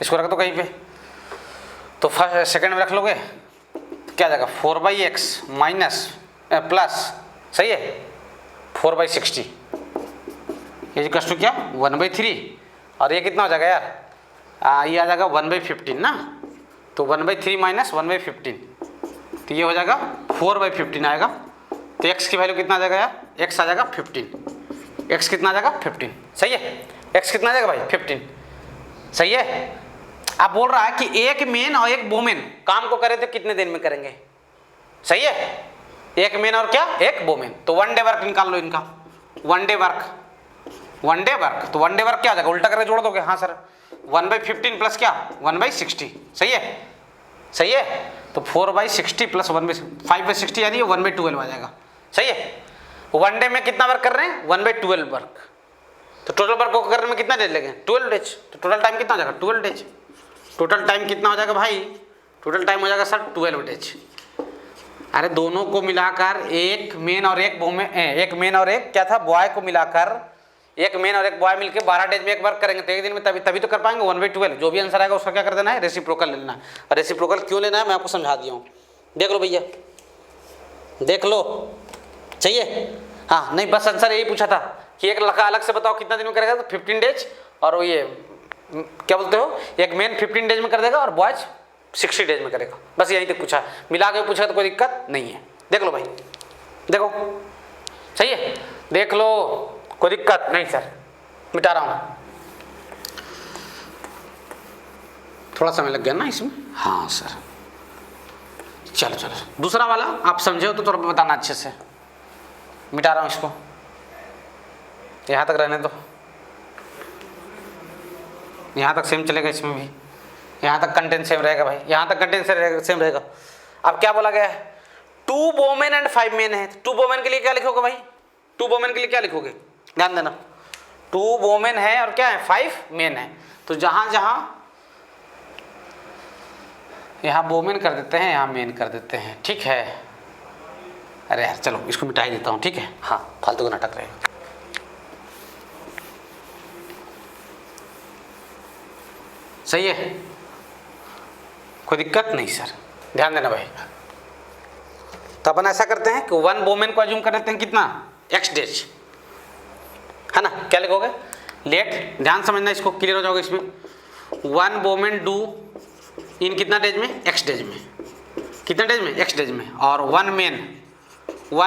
इसको रख दो कहीं पे, तो फर्स्ट सेकंड में रख लोगे क्या आ जाएगा 4/x माइनस प्लस, सही है 4/60, ये कस्ट टू क्या 1/3, और ये कितना हो जाएगा यार ये आ जाएगा 1/15 ना, तो 1/3 माइनस 1/15, तो ये हो जाएगा 4/15 आएगा। तो x की वैल्यू कितना आ जाएगा यार, x आ जाएगा 15, x कितना आ जाएगा 15, सही है, x कितना आ जाएगा भाई 15, सही है। आप बोल रहा है कि एक मेन और एक वोमेन काम को करे तो कितने दिन में करेंगे, सही है, एक मेन और क्या एक वोमेन, तो 1 डे वर्क निकाल लो इनका, 1 डे वर्क तो 1 डे वर्क क्या आ जाएगा उल्टा करके जोड़ दोगे। हाँ सर 1/15 प्लस क्या 1/60, सही है। तो 4/60 प्लस 5/60 यानी 1/12 आ जाएगा, सही है। 1 डे में कितना वर्क कर रहे हैं 1/12 वर्क, तो टोटल वर्क को करने में कितना डेज लगेंगे 12 डेज, तो टोटल टाइम कितना हो जाएगा 12 डेज। टोटल टाइम कितना हो जाएगा भाई, टोटल टाइम हो जाएगा सर 12 डेज। अरे दोनों को मिलाकर एक मेन और एक मेन और एक क्या था बॉय को मिलाकर एक मेन और एक बॉय मिलकर 12 डेज में एक वर्क करेंगे, तो एक दिन में तभी तो कर पाएंगे 1/12। जो भी आंसर आएगा उसका क्या कर देना है रेसिप्रोकल ले लेना है, और रेसिप्रोकल क्यों लेना है मैं आपको समझा दिया हूँ, देख लो भैया देख लो, चाहिए। हाँ नहीं बस आंसर यही पूछा था कि एक लड़का अलग से बताओ कितना दिन में करेगा, तो 15 डेज, और ये क्या बोलते हो एक मेन 15 डेज में कर देगा और बॉयज 60 डेज में करेगा। बस यहीं तक पूछा, मिला के पूछा तो कोई दिक्कत नहीं है। देख लो भाई, देखो सही है, देख लो, कोई दिक्कत नहीं सर, मिटा रहा हूँ। थोड़ा समय लग गया ना इसमें, हाँ सर। चलो चलो, दूसरा वाला आप समझे हो तो थोड़ा बताना अच्छे से। मिटा रहा हूँ इसको, यहाँ तक रहने दो, यहाँ तक सेम चलेगा इसमें भी, यहाँ तक कंटेंट सेम रहेगा भाई, यहाँ तक कंटेंट सेम रहेगा। अब क्या बोला गया है, 2 वोमेन एंड 5 मेन है। 2 वोमेन के लिए क्या लिखोगे भाई, 2 वोमेन के लिए क्या लिखोगे, ध्यान देना। 2 वोमेन है और क्या है, 5 मेन है। तो जहां जहां यहाँ वोमेन कर देते हैं, यहाँ मेन कर देते हैं, ठीक है। अरे यार चलो इसको मिटा ही देता हूँ, ठीक है, हाँ फालतू का नाटक रहेगा। सही है, कोई दिक्कत नहीं सर, ध्यान देना भाई। तो अपन ऐसा करते हैं कि 1 वोमेन को अज्यूम कर लेते हैं कितना, x डेज, है ना। क्या लिखोगे, लेट, ध्यान समझना इसको, क्लियर हो जाओगे इसमें। 1 वोमेन डू इन कितना डेज में, x डेज में, कितना डेज में, x डेज में। और 1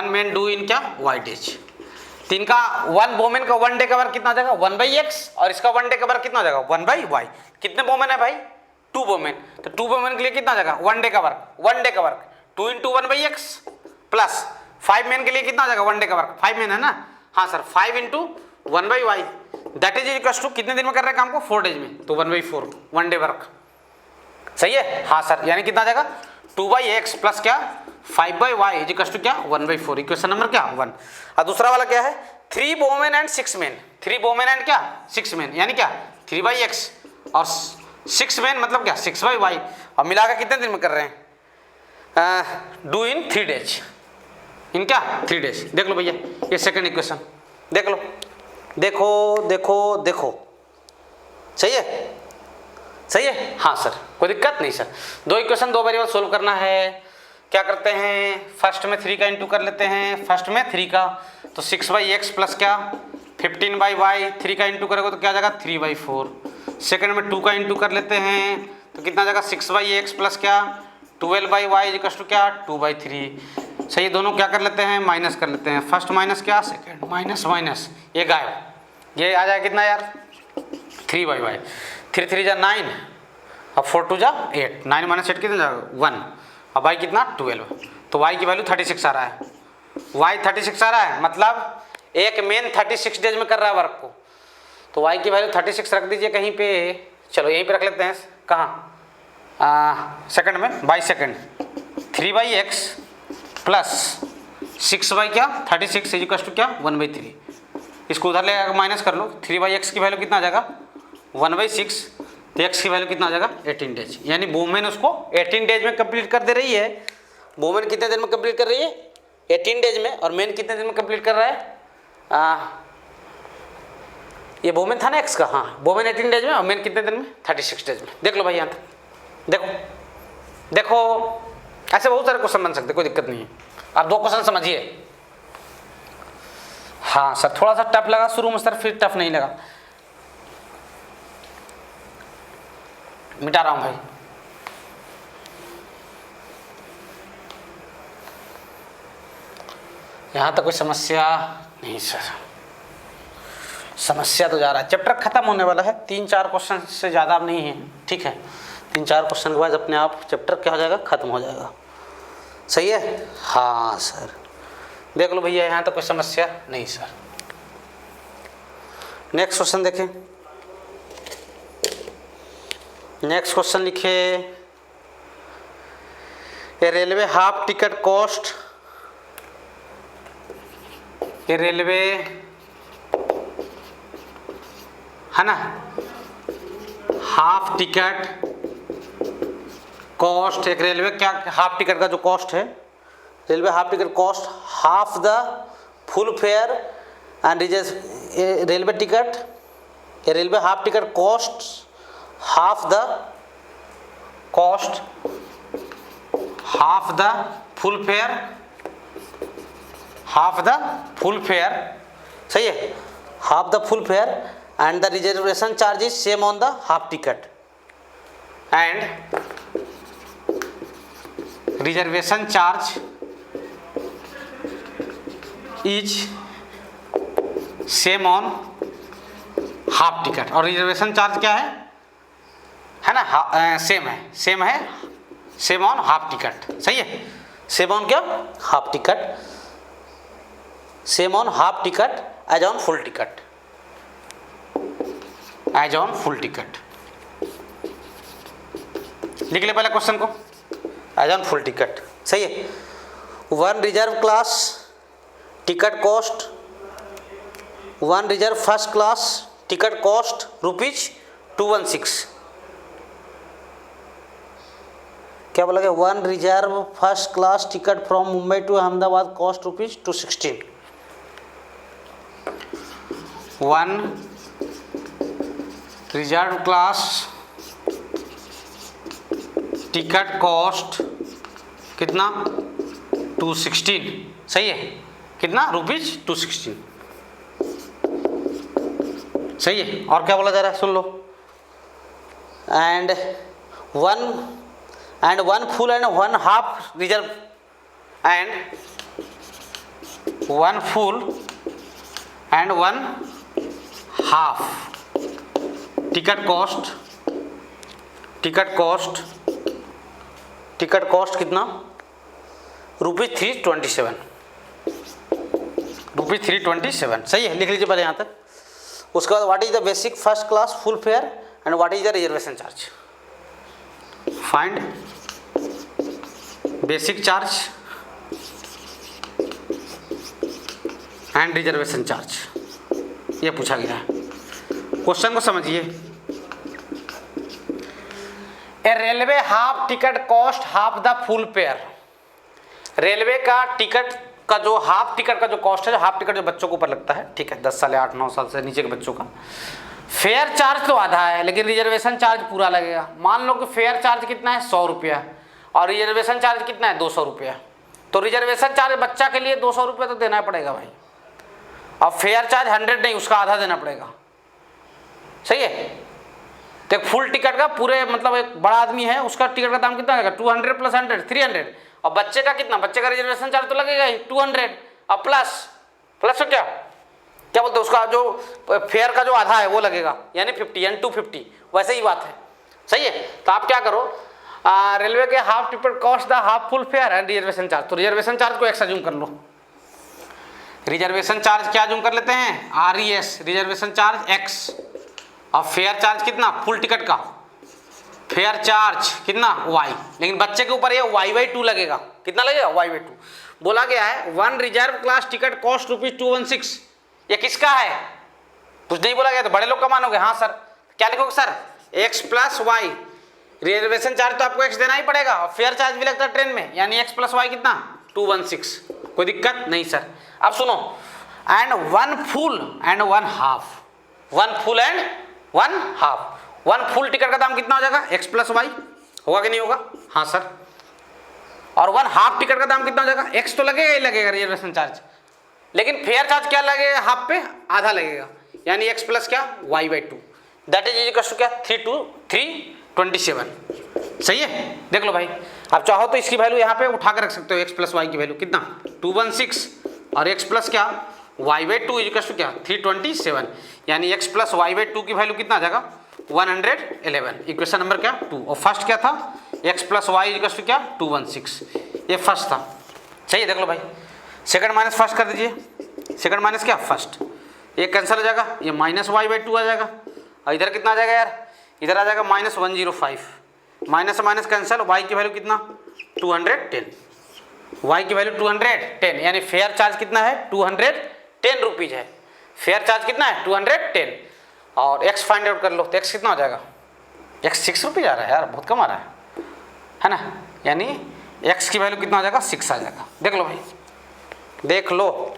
मेन डू इन क्या, y डेज। तो इनका 1 वोमेन का 1 डे का वर्क कितना हो जाएगा, 1/x, और इसका 1 डे का वर्क कितना हो जाएगा, 1/y। कितने वोमेन है भाई, 2 वोमेन। तो 2 वोमेन के लिए कितना हो जाएगा, 1 डे का वर्क, 1 डे का वर्क 2 × 1/x प्लस 5 मेन के लिए कितना हो जाएगा, 1 डे का वर्क, 5 मेन है ना, हाँ sir, 5 × 1/y that is equal to कितने दिन में कर रहे हैं काम को, 4 डेज में। तो 1/4 1 डे वर्क, सही है, हाँ सर। यानी कितना आ जाएगा, 2/x प्लस क्या, 5/y इज इक्वल टू क्या, 1/4। इक्वेशन नंबर क्या, 1। और दूसरा वाला क्या है, 3 women and 6 main. 3 women and क्या, 6 मेन, यानी क्या 3/x और 6 मेन मतलब क्या 6/y। और मिलाकर कितने दिन में कर रहे हैं, डू इन 3 डेज, इन क्या 3 डेज। देख लो भैया ये सेकंड इक्वेशन, देख लो, देखो देखो देखो, सही है, सही है, हाँ सर, कोई दिक्कत नहीं सर। 2 इक्वेशन 2 वेरिएबल सोल्व करना है। क्या करते हैं, फर्स्ट में 3 का इंटू कर लेते हैं, फर्स्ट में 3 का, तो 6/x प्लस क्या 15/y, 3 का इंटू करोगे तो क्या आ जाएगा 3/4। सेकंड में 2 का इंटू कर लेते हैं तो कितना आ जाएगा 6/x प्लस क्या 12/y इक्वल टू क्या 2/3। सही, दोनों क्या कर लेते हैं, माइनस कर लेते हैं। फर्स्ट माइनस क्या, सेकंड माइनस माइनस, ये गायब, ये आ जाएगा कितना यार 3/y। 3 3 जा 9 और 4 2 जा 8, 9 माइनस 8 कितना जाएगा 1, अब y कितना 12। तो y की वैल्यू 36 आ रहा है, y 36 आ रहा है, मतलब एक मेन 36 डेज में कर रहा है वर्क को। तो y की वैल्यू 36 रख दीजिए कहीं पे, चलो यहीं पे रख लेते हैं, कहाँ सेकंड में, by second 3/x plus 6/y क्या 36 इज इक्वल टू क्या 1/3। इसको उधर ले माइनस कर लो, 3/x की वैल्यू कितना आ जाएगा 1/6, तो x की वैल्यू कितना आ जाएगा 18 डेज। यानी वोमेन उसको 18 डेज में कंप्लीट कर दे रही है। वोमेन कितने दिन में कंप्लीट कर रही है 18 डेज में, और मेन कितने दिन में कंप्लीट कर रहा है, ये वोमेन था ना x का, हाँ वोमेन 18 डेज में और मेन कितने दिन में 36 डेज में। देख लो भाई यहाँ तक, देखो देखो, ऐसे बहुत सारे क्वेश्चन बन सकते, कोई दिक्कत नहीं है। आप 2 क्वेश्चन समझिए। हाँ सर थोड़ा सा टफ लगा शुरू में सर, फिर टफ नहीं लगा। मिटा रहा हूं भाई, यहां तक कोई समस्या नहीं सर, समस्या तो जा रहा है। चैप्टर खत्म होने वाला है, 3-4 क्वेश्चन से ज़्यादा अब नहीं है, ठीक है। 3-4 क्वेश्चन के बाद अपने आप चैप्टर क्या हो जाएगा, खत्म हो जाएगा। सही है, हाँ सर देख लो भैया, यहाँ तक कोई समस्या नहीं सर। नेक्स्ट क्वेश्चन देखें, नेक्स्ट क्वेश्चन लिखे, a railway half ticket cost, ये रेलवे है ना, हाफ टिकट कॉस्ट, एक रेलवे क्या हाफ टिकट का जो कॉस्ट है, railway half ticket cost half the full fare and railway ticket, ये railway half ticket cost half the cost, half the full fare, half the full fare, सही है, half the full fare and the reservation charge is same on the half ticket and reservation charge is same on half ticket. और रिजर्वेशन चार्ज क्या है ना, सेम ऑन हाफ टिकट। सही है, सेम ऑन क्या, half ticket, same on half ticket as on full ticket, as on full ticket. लिख ले पहले क्वेश्चन को, एज ऑन फुल टिकट। सही है। One reserve class ticket cost, one reserve first class ticket cost ₹216। क्या बोला गया, one reserve first class ticket from Mumbai to Ahmedabad cost ₹216। One reserve class ticket cost कितना, 216। सही है, कितना, ₹216। सही है। और क्या बोला जा रहा है, सुन लो। And one full and one half reserve, and one full and one half ticket cost कितना, ₹327। ₹327। सही है, लिख लीजिए पहले यहाँ तक। उसके बाद what is the basic first class full fare and what is the reservation charge. Find basic charge and reservation charge, ये पूछा गया है। क्वेश्चन को समझिए। A railway half ticket cost half the full fare. Railway का टिकट का जो हाफ टिकट का जो कॉस्ट है, जो हाफ टिकट जो बच्चों के ऊपर लगता है, ठीक है, 10 साल या 8-9 साल से नीचे के बच्चों का, फेयर चार्ज तो आधा है लेकिन रिजर्वेशन चार्ज पूरा लगेगा। मान लो कि फेयर चार्ज कितना है, 100 रुपया, और रिजर्वेशन चार्ज कितना है, 200 रुपया। तो रिजर्वेशन चार्ज बच्चा के लिए 200 रुपया तो देना पड़ेगा भाई, और फेयर चार्ज 100 नहीं, उसका आधा देना पड़ेगा। सही है। तो एक फुल टिकट का पूरे मतलब एक बड़ा आदमी है, उसका टिकट का दाम कितना लगेगा, 200 + 100 300। और बच्चे का कितना, बच्चे का रिजर्वेशन चार्ज तो लगेगा ही 200, और प्लस तो क्या बोलते हैं उसका जो फेयर का जो आधा है वो लगेगा, यानी 50 यानी 250। वैसे ही बात है। सही है। तो आप क्या करो, रेलवे के half ticket cost the half full fare and reservation charge. तो रिजर्वेशन चार्ज को एक्स जूम कर लो। रिजर्वेशन चार्ज क्या जूम कर लेते हैं, RES, रिजर्वेशन चार्ज X, और फेयर चार्ज कितना, फुल टिकट का फेयर चार्ज कितना, Y। लेकिन बच्चे के ऊपर ये Y/2 लगेगा। कितना लगेगा, Y/2। बोला गया है one reserve class ticket cost ₹216। ये किसका है, कुछ नहीं बोला गया, तो बड़े लोग का मानोगे। हाँ सर, क्या लिखोगे sir, X + Y। Reservation charge तो आपको X देना ही पड़ेगा, और फेयर चार्ज भी लगता है ट्रेन में, यानी X + Y कितना, 216। कोई दिक्कत नहीं सर। अब सुनो, and one full and one half, one full and one half. One full ticket का दाम कितना हो जाएगा, X + Y होगा कि नहीं होगा, हाँ सर। और वन हाफ टिकट का दाम कितना हो जाएगा, X तो लगेगा ही लगेगा रिजर्वेशन चार्ज, लेकिन फेयर चार्ज क्या लगेगा, हाफ पे आधा लगेगा, यानी X + क्या, Y/2। That is equal to क्या, 327। सही है। देख लो भाई, आप चाहो तो इसकी वैल्यू यहाँ पे उठा कर रख सकते हो, X + Y की वैल्यू कितना, 216, और X + क्या, Y/2 इक्वल टू क्या, 327, यानी X + Y/2 की वैल्यू कितना आ जाएगा, 111। इक्वेशन नंबर क्या, 2। और फर्स्ट क्या था, X + Y इक्वल टू क्या, 216। ये फर्स्ट था। सही है। देख लो भाई, सेकंड माइनस फर्स्ट कर दीजिए। सेकंड माइनस क्या, फर्स्ट। ये कैंसिल हो जाएगा, ये -Y/2 आ जाएगा, और इधर कितना आ जाएगा यार, इधर आ जाएगा -105। माइनस माइनस कैंसिल, Y की वैल्यू कितना, 210। Y की वैल्यू 210, यानी फेयर चार्ज कितना है, 210 रुपीज़ है। फेयर चार्ज कितना है, 210। और X फाइंड आउट कर लो, तो X कितना हो जाएगा, X 6 रुपीज़ आ रहा है यार, बहुत कम आ रहा है ना। यानी X की वैल्यू कितना आ जाएगा, 6 आ जाएगा। देख लो भाई, देख लो,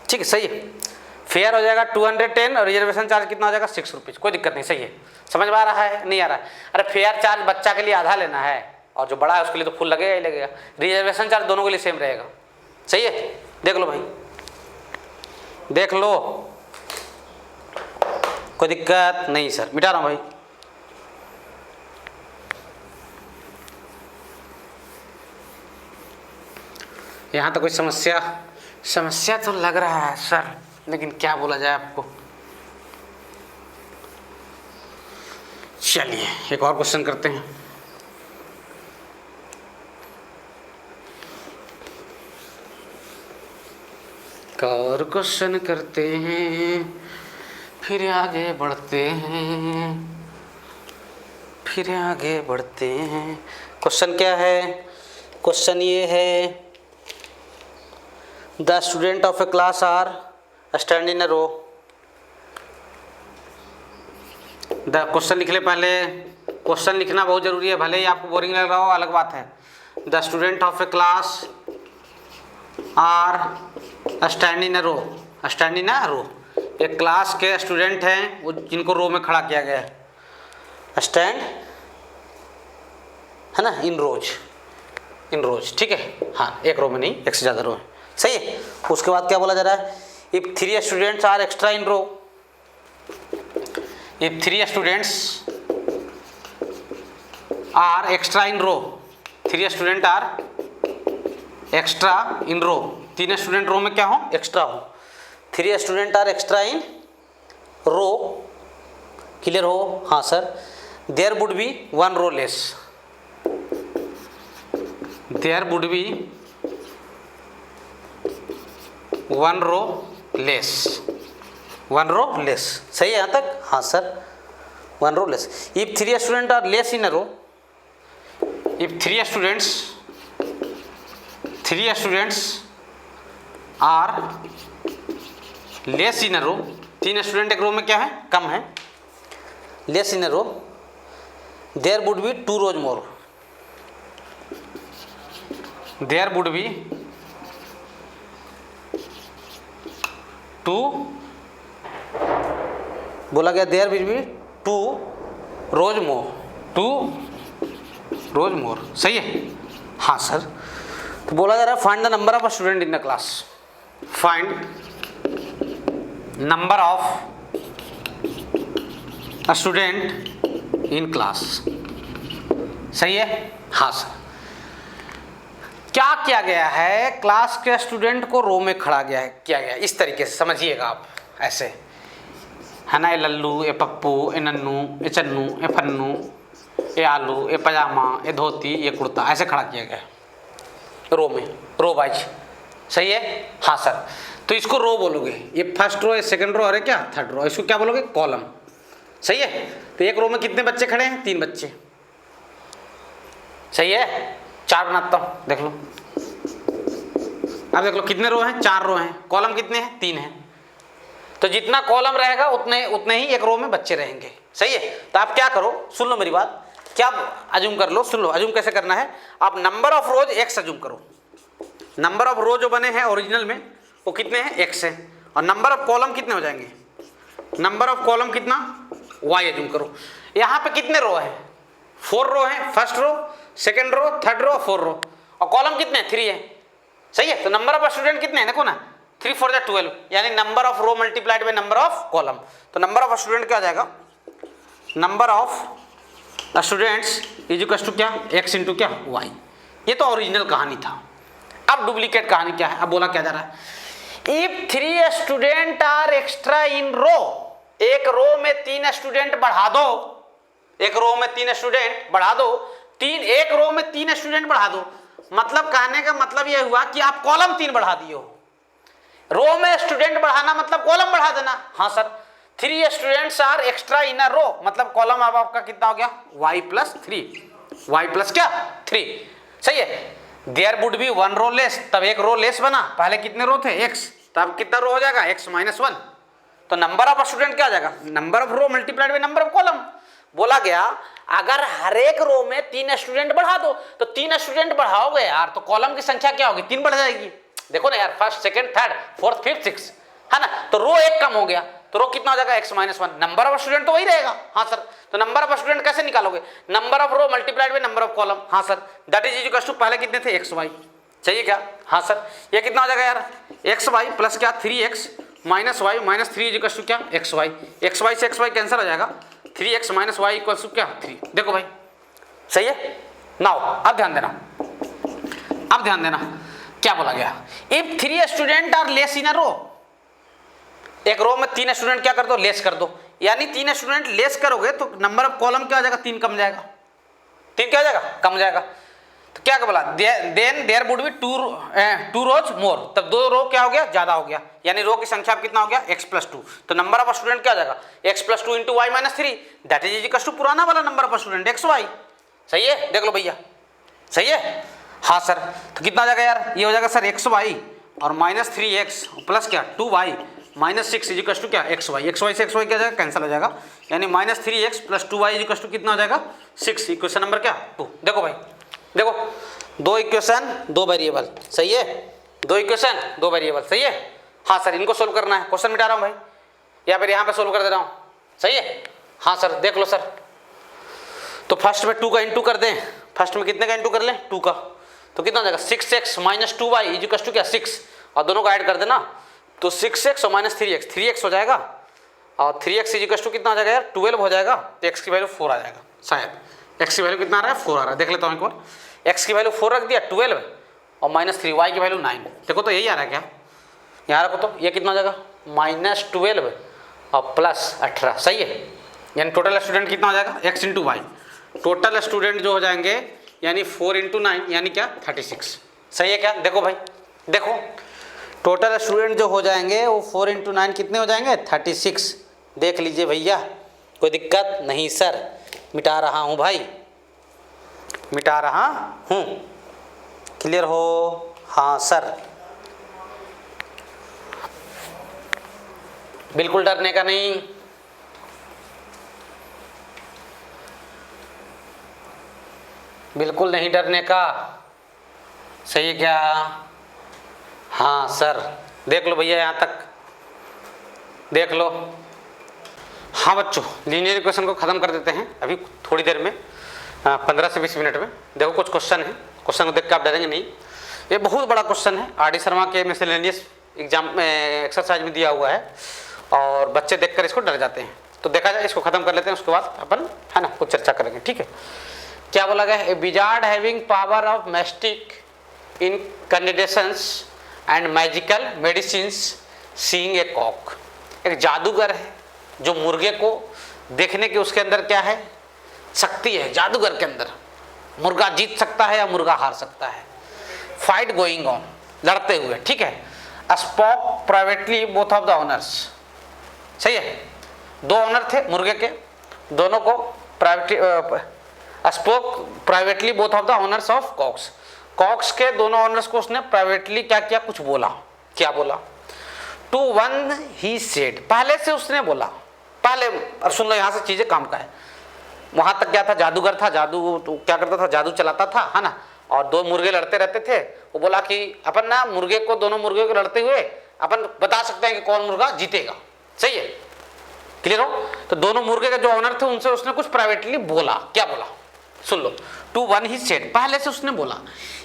ठीक है, सही है। फेयर हो जाएगा 210 और रिजर्वेशन चार्ज कितना हो जाएगा, 6 रुपीज़। कोई दिक्कत नहीं, सही है। समझ में आ रहा है, नहीं आ रहा है। अरे फेयर चार्ज बच्चा के लिए आधा लेना है, और जो बड़ा है उसके लिए तो फुल लगेगा ही लगेगा। रिजर्वेशन चार्ज दोनों के लिए सेम रहेगा। सही है। देख लो भाई, देख लो, कोई दिक्कत नहीं सर, मिटा रहा हूँ भाई। यहाँ तो कोई समस्या तो लग रहा है सर, लेकिन क्या बोला जाए आपको। चलिए एक और क्वेश्चन करते हैं। और क्वेश्चन करते हैं, फिर आगे बढ़ते हैं, फिर आगे बढ़ते हैं। क्वेश्चन क्या है? क्वेश्चन ये है, the student of a class are stand in a row. The question लिख ले पहले, क्वेश्चन लिखना बहुत जरूरी है, भले ही आपको बोरिंग लग रहा हो अलग बात है। The student of a class are stand in a row, stand in a row. एक क्लास के स्टूडेंट हैं वो जिनको रो में खड़ा किया गया है, स्टैंड है ना, इन रोज, ठीक है। हाँ, एक रो में नहीं, एक से ज़्यादा रो है, सही है। उसके बाद क्या बोला जा रहा है? If 3 students are extra in row, if 3 students are extra in row, 3 student are extra in row, 3 student row में क्या हो? एक्स्ट्रा हो। 3 student are extra in row, clear हो? हाँ sir. There would be 1 row less, there would be 1 row less, 1 row less, सही है यहाँ तक? हाँ sir, 1 row less. If 3 student are less in a row, if 3 students are less in a row, 3 student एक रो में क्या है? कम है। Less in a row, there would be 2 rows more, there would be 2, बोला गया there will be 2 rows more, 2 rows more, सही है? हाँ सर। तो बोला जा रहा है find the number of student in the class, find number of student in class, सही है? हाँ सर। क्या किया गया है? क्लास के स्टूडेंट को रो में खड़ा किया गया इस तरीके से, समझिएगा आप, ऐसे है ना। ए लल्लू, ए पप्पू, ए नन्नू, ए चन्नू, ए फन्नू, ए आलू, ए पजामा, ए धोती, ये कुर्ता, ऐसे खड़ा किया गया रो में, रो वाइज, सही है? हाँ सर। तो इसको रो बोलोगे, ये फर्स्ट रो है, सेकंड रो, अरे क्या थर्ड रो, इसको क्या बोलोगे? कॉलम, सही है? तो एक रो में कितने बच्चे खड़े हैं? 3 बच्चे, सही है? 4 बनाता हूँ, देख लो। अब देख लो कितने रो हैं? 4 रो हैं। कॉलम कितने हैं? 3 हैं। तो जितना कॉलम रहेगा उतने ही एक रो में बच्चे रहेंगे, सही है? तो आप क्या करो, सुन लो मेरी बात, क्या अज्यूम कर लो, सुन लो अज्यूम कैसे करना है। आप number of rose x assume करो, नंबर ऑफ रो जो बने हैं ओरिजिनल में वो कितने हैं? x है। और नंबर ऑफ कॉलम कितने हो जाएंगे? नंबर ऑफ कॉलम कितना? y अज्यूम करो। यहाँ पे कितने रो है? 4 रो है, first row, second row, third row, 4 row, और कॉलम कितने हैं? 3 है, सही है? तो नंबर ऑफ स्टूडेंट कितने हैं? देखो ना, 3 4 12, यानी number of row multiplied by number of column. तो नंबर ऑफ स्टूडेंट क्या हो जाएगा? Number of students is equal to क्या? x इंटू क्या? y। ये तो ओरिजिनल कहानी था। अब डुप्लीकेट कहानी क्या है? अब बोला क्या जा रहा है? If 3 student are extra in रो, एक रो में 3 स्टूडेंट बढ़ा दो, एक रो में 3 स्टूडेंट बढ़ा दो, एक रो में 3 स्टूडेंट बढ़ा दो, मतलब कहने का मतलब यह हुआ कि आप कॉलम 3 बढ़ा दिए हो। रो में स्टूडेंट बढ़ाना मतलब कॉलम बढ़ा देना। हाँ sir. 3 students are extra in a रो, मतलब कॉलम अब आपका कितना हो गया? y प्लस 3, y प्लस क्या? 3, सही है? There would be 1 row less, तब एक रो लेस बना, पहले कितने रो थे? x, तब कितना रो हो जाएगा? x minus 1। तो नंबर ऑफ स्टूडेंट क्या आ जाएगा? Number of row multiplied by number of column. बोला गया अगर हर एक रो में 3 स्टूडेंट बढ़ा दो, तो 3 स्टूडेंट बढ़ाओगे यार तो कॉलम की संख्या क्या होगी? 3 बढ़ जाएगी। देखो ना यार, first, second, third, fourth, fifth, six, है ना? तो रो एक कम हो गया, तो रो कितना हो जाएगा? x minus 1। Number of student तो वही रहेगा। हाँ सर। तो नंबर ऑफ स्टूडेंट कैसे निकालोगे? Number of row multiplied by number of column. हाँ sir. That is equal to, पहले कितने थे? x y, चाहिए क्या? हाँ सर। ये कितना हो जाएगा यार? x y प्लस क्या? 3x minus y minus 3 is equal to क्या? x y। x y से x y कैंसिल हो जाएगा, 3x minus y equal to क्या? 3। देखो भाई, सही है? नाउ अब ध्यान देना, अब ध्यान देना, क्या बोला गया, if 3 student are less in a row, एक रो में 3 स्टूडेंट क्या कर दो, लेस कर दो, यानी 3 स्टूडेंट लेस करोगे तो नंबर ऑफ कॉलम क्या हो जाएगा, 3 कम जाएगा, 3 क्या हो जाएगा, कम जाएगा। तो क्या बोला, then there would be 2 rows मोर, तब 2 रो क्या हो गया, ज्यादा हो गया, यानी रो की संख्या कितना हो गया, x+2, तो नंबर ऑफ स्टूडेंट क्या हो जाएगा, x+2 into y minus 3, that is equal to पुराना वाला नंबर ऑफ स्टूडेंट xy। सही है, देख लो भैया, सही है, हाँ सर, तो कितना हो जाएगा यार, ये हो जाएगा सर xy और माइनस 3x प्लस क्या 2y minus 6 is equal to क्या xy, xy से xy क्या जाएगा, कैंसिल हो जाएगा, यानी minus 3x plus 2y is equal to कितना हो जाएगा 6। इक्वेशन नंबर क्या 2। देखो भाई, देखो 2 इक्वेशन 2 वेरिएबल, सही है, 2 इक्वेशन 2 वेरिएबल, सही है। हाँ सर, इनको सोल्व करना है, क्वेश्चन मिटा रहा हूँ भाई, या फिर यहाँ पे सोल्व कर दे रहा हूँ, सही है। हाँ सर, देख लो सर, तो फर्स्ट में 2 का इंटू कर दें, फर्स्ट में कितने का इंटू कर लें, 2 का, तो कितना हो जाएगा 6x minus 2y is equal to क्या 6, और दोनों को ऐड कर देना, तो 6x और माइनस 3x हो जाएगा, और 3x इज इक्वल टू कितना आ जाएगा यार 12 हो जाएगा, तो x की वैल्यू 4 आ जाएगा, शायद x की वैल्यू कितना आ रहा है 4 आ रहा है, देख लेता हूँ एक बार, x की वैल्यू 4 रख दिया 12 और माइनस 3, y की वैल्यू 9, देखो तो यही आ रहा है क्या, यहाँ रखो तो ये कितना हो जाएगा माइनस 12 और प्लस 18, सही है, यानी टोटल स्टूडेंट कितना हो जाएगा x into y, total student जो हो जाएंगे यानी 4 इंटू 9 यानी क्या 36, सही है क्या। देखो भाई, देखो टोटल स्टूडेंट जो हो जाएंगे वो 4 इंटू 9 कितने हो जाएंगे 36, देख लीजिए भैया, कोई दिक्कत नहीं सर, मिटा रहा हूँ भाई, मिटा रहा हूँ, क्लियर हो। हाँ सर, बिल्कुल डरने का नहीं, बिल्कुल नहीं डरने का, सही है क्या। हाँ सर, देख लो भैया, यहाँ तक देख लो। हाँ बच्चों, लीनियर इक्वेशन को ख़त्म कर देते हैं अभी थोड़ी देर में, 15 से 20 मिनट में। देखो कुछ क्वेश्चन है, क्वेश्चन को देख के आप डरेंगे नहीं, ये बहुत बड़ा क्वेश्चन है, आर डी शर्मा के मिसलेनियस एग्जाम में एक्सरसाइज में दिया हुआ है, और बच्चे देखकर इसको डर जाते हैं। तो देखा जाए, इसको ख़त्म कर लेते हैं, उसके बाद अपन है ना कुछ चर्चा करेंगे, ठीक है। क्या बोला गया, a wizard having power of mystic incantations and magical medicines seeing a cock, एक जादूगर है जो मुर्गे को देखने के उसके अंदर क्या है शक्ति है, जादूगर के अंदर मुर्गा जीत सकता है या मुर्गा हार सकता है। फाइट गोइंग ऑन, लड़ते हुए, ठीक है। Spoke privately both of the owners, सही है, 2 ओनर थे मुर्गे के, दोनों को spoke privately both of the owners of cocks, cocks के दोनों ओनर्स को उसने प्राइवेटली क्या किया, कुछ बोला, क्या बोला, टू वन ही सेड, पहले से उसने बोला, पहले, और सुन लो यहाँ से चीजें काम का है, वहां तक क्या था, जादूगर था, जादू तो क्या करता था, जादू चलाता था, है ना, और 2 मुर्गे लड़ते रहते थे, वो बोला कि अपन ना मुर्गे को, दोनों मुर्गे को लड़ते हुए अपन बता सकते हैं कि कौन मुर्गा जीतेगा, सही है, क्लियर हो। तो दोनों मुर्गे के जो ओनर थे उनसे उसने कुछ प्राइवेटली बोला, क्या बोला, सुन लो, टू वन ही सेड, पहले से उसने बोला,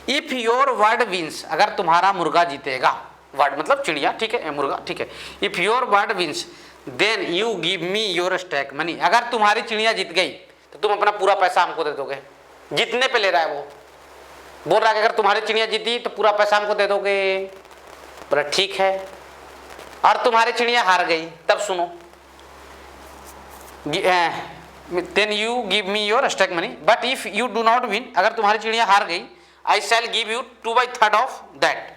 इफ योर वर्ड विंस, अगर तुम्हारा मुर्गा जीतेगा, वर्ड मतलब चिड़िया, ठीक है, मुर्गा, ठीक है, if your bird wins then you give me your stack money, अगर तुम्हारी चिड़िया जीत गई तो तुम अपना पूरा पैसा हमको दे दोगे, जीतने पे ले रहा है वो, बोल रहा है कि अगर तुम्हारी चिड़िया जीती तो पूरा पैसा हमको दे दोगे, बोला ठीक है, और तुम्हारी चिड़िया हार गई, तब सुनो, then you give me your stack money, but if you do not win, अगर तुम्हारी चिड़िया हार गई, I shall give you 2/3 of that,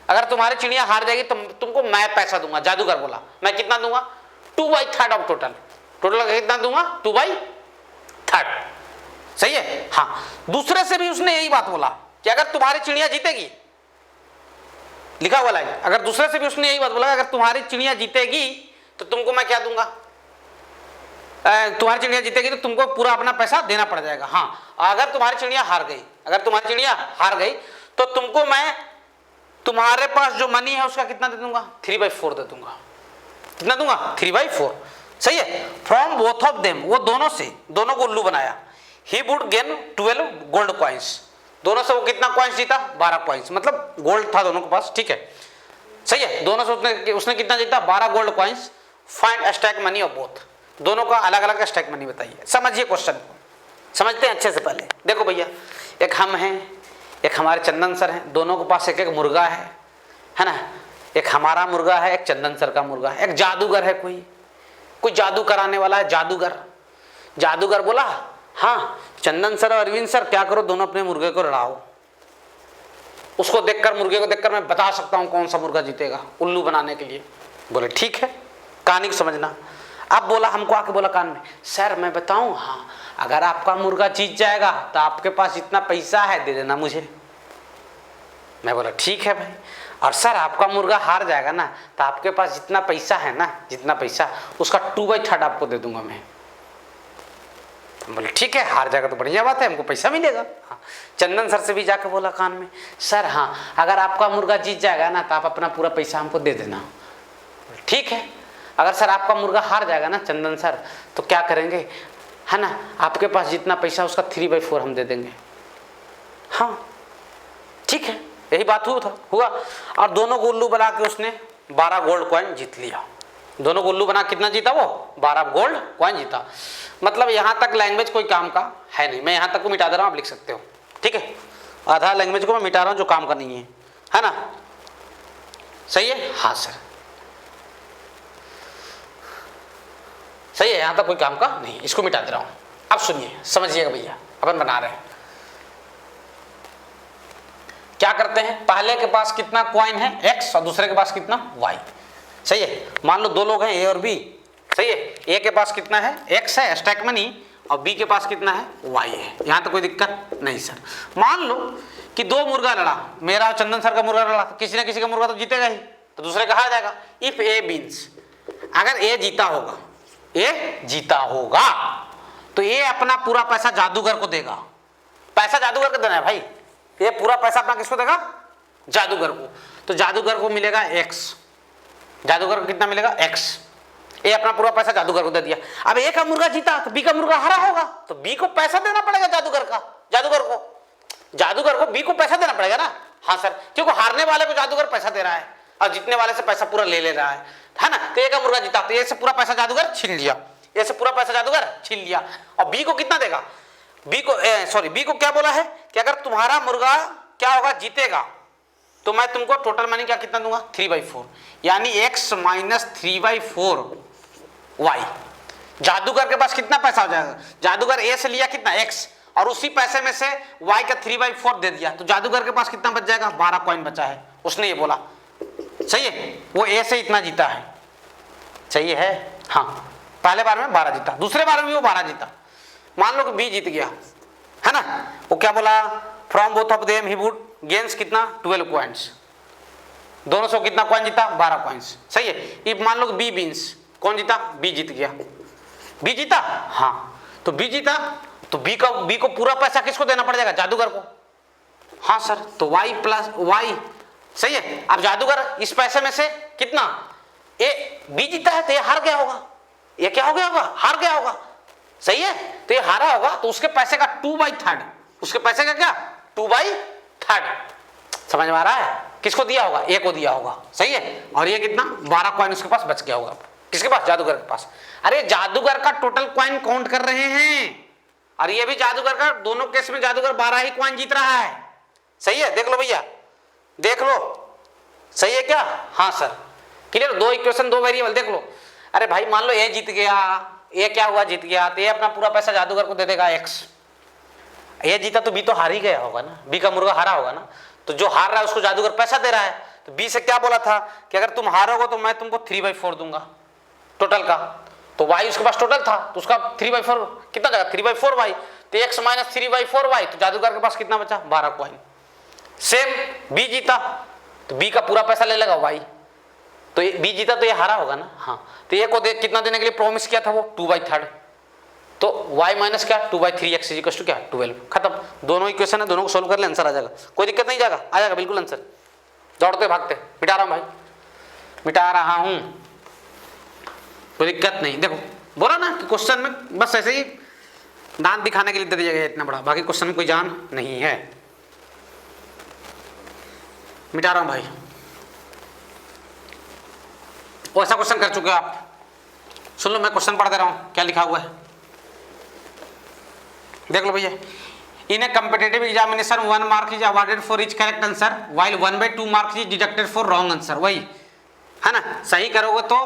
अगर तुम्हारी चिड़िया हार जाएगी तो तुमको मैं पैसा दूंगा, जादूगर बोला, मैं कितना दूंगा 2/3 ऑफ टोटल, टोटल कितना दूंगा 2/3, सही है। हाँ, दूसरे से भी उसने यही बात बोला कि अगर तुम्हारी चिड़िया जीतेगी, लिखा हुआ लाइन, अगर दूसरे से भी उसने यही बात बोला, अगर तुम्हारी चिड़िया जीतेगी तो तुमको मैं क्या दूंगा, तुम्हारी चिड़िया जीतेगी तो तुमको पूरा अपना पैसा देना पड़ जाएगा। हाँ, अगर तुम्हारी चिड़िया हार गई, अगर तुम्हारी चिड़िया हार गई तो तुमको मैं तुम्हारे पास जो मनी है उसका कितना दे दूंगा, 3/4 दे दूंगा, कितना दूंगा 3/4, सही है। फ्रॉम बोथ ऑफ देम, वो दोनों से, दोनों को उल्लू बनाया, he would gain 12 gold coins, दोनों से वो कितना कॉइन्स जीता 12 कॉइन्स, मतलब गोल्ड था दोनों के पास, ठीक है, सही है, दोनों से उसने कितना जीता 12 gold coins. Find stack money of both, दोनों का अलग अलग स्टैक मनी बताइए। समझिए क्वेश्चन को, समझते हैं अच्छे से। पहले देखो भैया, एक हम हैं, एक हमारे चंदन सर हैं, दोनों के पास एक एक मुर्गा है ना। एक हमारा मुर्गा है, एक चंदन सर का मुर्गा है। एक जादूगर है, कोई जादू कराने वाला है, जादूगर बोला हाँ चंदन सर और अरविंद सर क्या करो, दोनों अपने मुर्गे को लड़ाओ। उसको देखकर, मुर्गे को देखकर मैं बता सकता हूं कौन सा मुर्गा जीतेगा, उल्लू बनाने के लिए। बोले ठीक है, कहानी को समझना। अब बोला, हमको आके बोला कान में, सर मैं बताऊं, हाँ अगर आपका मुर्गा जीत जाएगा तो आपके पास जितना पैसा है दे देना मुझे। मैं बोला ठीक है भाई। और सर आपका मुर्गा हार जाएगा ना तो आपके पास जितना पैसा है ना, जितना पैसा, उसका 2/3 आपको दे दूंगा मैं। बोले ठीक है, हार जाएगा तो बढ़िया बात है, हमको पैसा मिलेगा। हाँ। चंदन सर से भी जाकर बोला कान में, सर हाँ अगर आपका मुर्गा जीत जाएगा ना तो आप अपना पूरा पैसा हमको दे देना। ठीक है, अगर सर आपका मुर्गा हार जाएगा ना चंदन सर तो क्या करेंगे, है ना, आपके पास जितना पैसा उसका 3/4 हम दे देंगे। हाँ ठीक है, यही बात हुआ। और दोनों को उल्लू बना के उसने 12 गोल्ड कॉइन जीत लिया। दोनों को उल्लू बना कितना जीता वो, 12 गोल्ड कॉइन जीता। मतलब यहाँ तक लैंग्वेज कोई काम का है नहीं, मैं यहाँ तक को मिटा दे रहा हूँ, आप लिख सकते हो। ठीक है, आधा लैंग्वेज को मैं मिटा रहा हूँ जो काम का नहीं है ना। सही है, हाँ सर सही है, यहाँ तक कोई काम का नहीं, इसको मिटा दे रहा हूँ। अब सुनिए, समझिएगा भैया, अपन बना रहे हैं। क्या करते हैं, पहले के पास कितना कॉइन है x और दूसरे के पास कितना y। सही है, मान लो दो लोग हैं a और b। सही है, a के पास कितना है x है स्टैक मनी और b के पास कितना है y है। यहां तो कोई दिक्कत नहीं सर। मान लो कि दो मुर्गा लड़ा, मेरा और चंदन सर का मुर्गा लड़ा, तो किसी ना किसी का मुर्गा तो जीतेगा ही, तो दूसरे का हार जाएगा। इफ a मीन्स, अगर a जीता होगा तो a अपना पूरा पैसा जादूगर को देगा। पैसा जादूगर को देना है भाई, ये पूरा पैसा अपना किसको देगा, जादूगर को। तो जादूगर को मिलेगा x, जादूगर को कितना मिलेगा x। ए अपना पूरा पैसा जादूगर को दे दिया। अब ए का मुर्गा जीता तो बी का मुर्गा हारा होगा, तो बी को पैसा देना पड़ेगा जादूगर को बी को पैसा देना पड़ेगा ना। हाँ सर, क्योंकि हारने वाले को जादूगर पैसा दे रहा है और जीतने वाले से पैसा पूरा ले रहा है ना। तो ए का मुर्गा जीता तो ए से पूरा पैसा जादूगर छीन लिया, ए से पूरा पैसा जादूगर छीन लिया। और बी को कितना देगा, बी को क्या बोला है कि अगर तुम्हारा मुर्गा क्या होगा, जीतेगा, तो मैं तुमको टोटल मनी क्या कितना दूंगा, 3/4, यानी x माइनस 3/4 y। जादूगर के पास कितना पैसा हो जाएगा, जादूगर a से लिया कितना x और उसी पैसे में से y का 3/4 दे दिया, तो जादूगर के पास कितना बच जाएगा, 12 कॉइन बचा है। उसने ये बोला सही है, वो a से इतना जीता है। सही है, हाँ पहले बार में 12 जीता, दूसरे बार में भी वो 12 जीता। मान लो कि बी जीत गया, है ना। वो क्या बोला, from both of them he would gains कितना 12 कॉइन्स। दोनों से कितना कॉइन जीता, 12 कॉइन्स। सही है, इफ मान लो कि बी बीन्स, कौन जीता, बी जीत गया, बी जीता। हाँ, तो बी जीता तो बी को पूरा पैसा किसको देना पड़ जाएगा, जादूगर को। हाँ सर, तो y प्लस y। सही है, अब जादूगर इस पैसे में से कितना, ए बी जीता है तो ये हार गया होगा, ये क्या हो गया होगा, हार गया होगा। सही है, तो ये हारा होगा तो उसके पैसे का 2/3, उसके पैसे का क्या 2/3। समझ में आ रहा है, किसको दिया होगा, ए को दिया होगा। सही है, और ये कितना 12 कॉइन उसके पास बच गया होगा, किसके पास, जादूगर के पास। अरे जादूगर का टोटल कॉइन काउंट कर रहे हैं, और ये भी जादूगर का, दोनों केस में जादूगर 12 ही कॉइन जीत रहा है। सही है, देख लो भैया, देख लो, सही है क्या, हाँ सर क्लियर। 2 इक्वेशन 2 वेरिएबल देख लो। अरे भाई मान लो ए जीत गया, ए क्या हुआ, जीत गया, तो ये अपना पूरा पैसा जादूगर को दे देगा x। ये जीता तो बी तो हार ही गया होगा ना, बी का मुर्गा हारा होगा ना, तो जो हार रहा है उसको जादूगर पैसा दे रहा है। तो बी से क्या बोला था कि अगर तुम हारोगे तो मैं तुमको 3/4 दूंगा टोटल का। तो y उसके पास टोटल था तो उसका 3/4 कितना जाएगा, 3/4y। तो x माइनस 3/4y, तो जादूगर के पास कितना बचा, 12 कॉइन। सेम बी जीता तो बी का पूरा पैसा ले लेगा y, तो बी जीता तो ये हारा होगा ना। हाँ, तो ये को कितना देने के लिए प्रॉमिस किया था वो 2/3, तो y माइनस क्या 2/3x इक्वल टू क्या 12। खत्म, दोनों इक्वेशन है, दोनों को सोल्व कर ले, आंसर आ जाएगा, कोई दिक्कत नहीं, जाएगा आ जाएगा बिल्कुल आंसर। दौड़ते भागते मिटा रहा हूँ भाई, मिटा रहा हूँ, कोई दिक्कत नहीं। देखो बोला ना कि क्वेश्चन में बस ऐसे ही दांत दिखाने के लिए दे दिया गया इतना बड़ा, बाकी क्वेश्चन में कोई जान नहीं है। मिटा रहा हूँ भाई, वो ऐसा क्वेश्चन कर चुके हो आप, सुन लो मैं क्वेश्चन पढ़ दे रहा हूं क्या लिखा हुआ है, देख लो भैया। In a competitive examination 1 mark is awarded for each correct answer while 1/2 marks is deducted for wrong answer. वही है ना, सही करोगे तो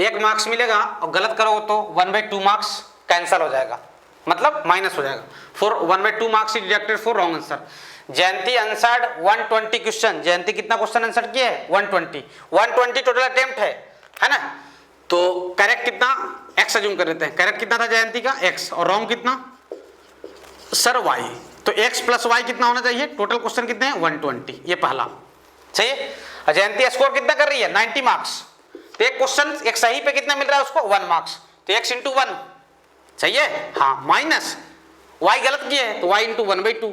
1 मार्क्स मिलेगा और गलत करोगे तो 1/2 मार्क्स कैंसिल हो जाएगा, मतलब माइनस हो जाएगा। For 1/2 marks is deducted for wrong answer. Jayanti answered 120 question. Jayanti कितना क्वेश्चन आंसर किया है? 120 टोटल अटेम्प्ट है ना। तो करेक्ट कितना x अज्यूम कर लेते हैं। करेक्ट कितना था जयंती का? x, और रॉन्ग कितना सर y। तो x प्लस y कितना होना चाहिए? टोटल क्वेश्चन कितने हैं? 120। ये पहला सही है। जयंती स्कोर कितना कर रही है? 90 मार्क्स। तो एक क्वेश्चन एक सही पे कितना मिल रहा है उसको? 1 मार्क्स। तो x इंटू 1 सही है, हाँ, माइनस y गलत किया है तो y इंटू 1/2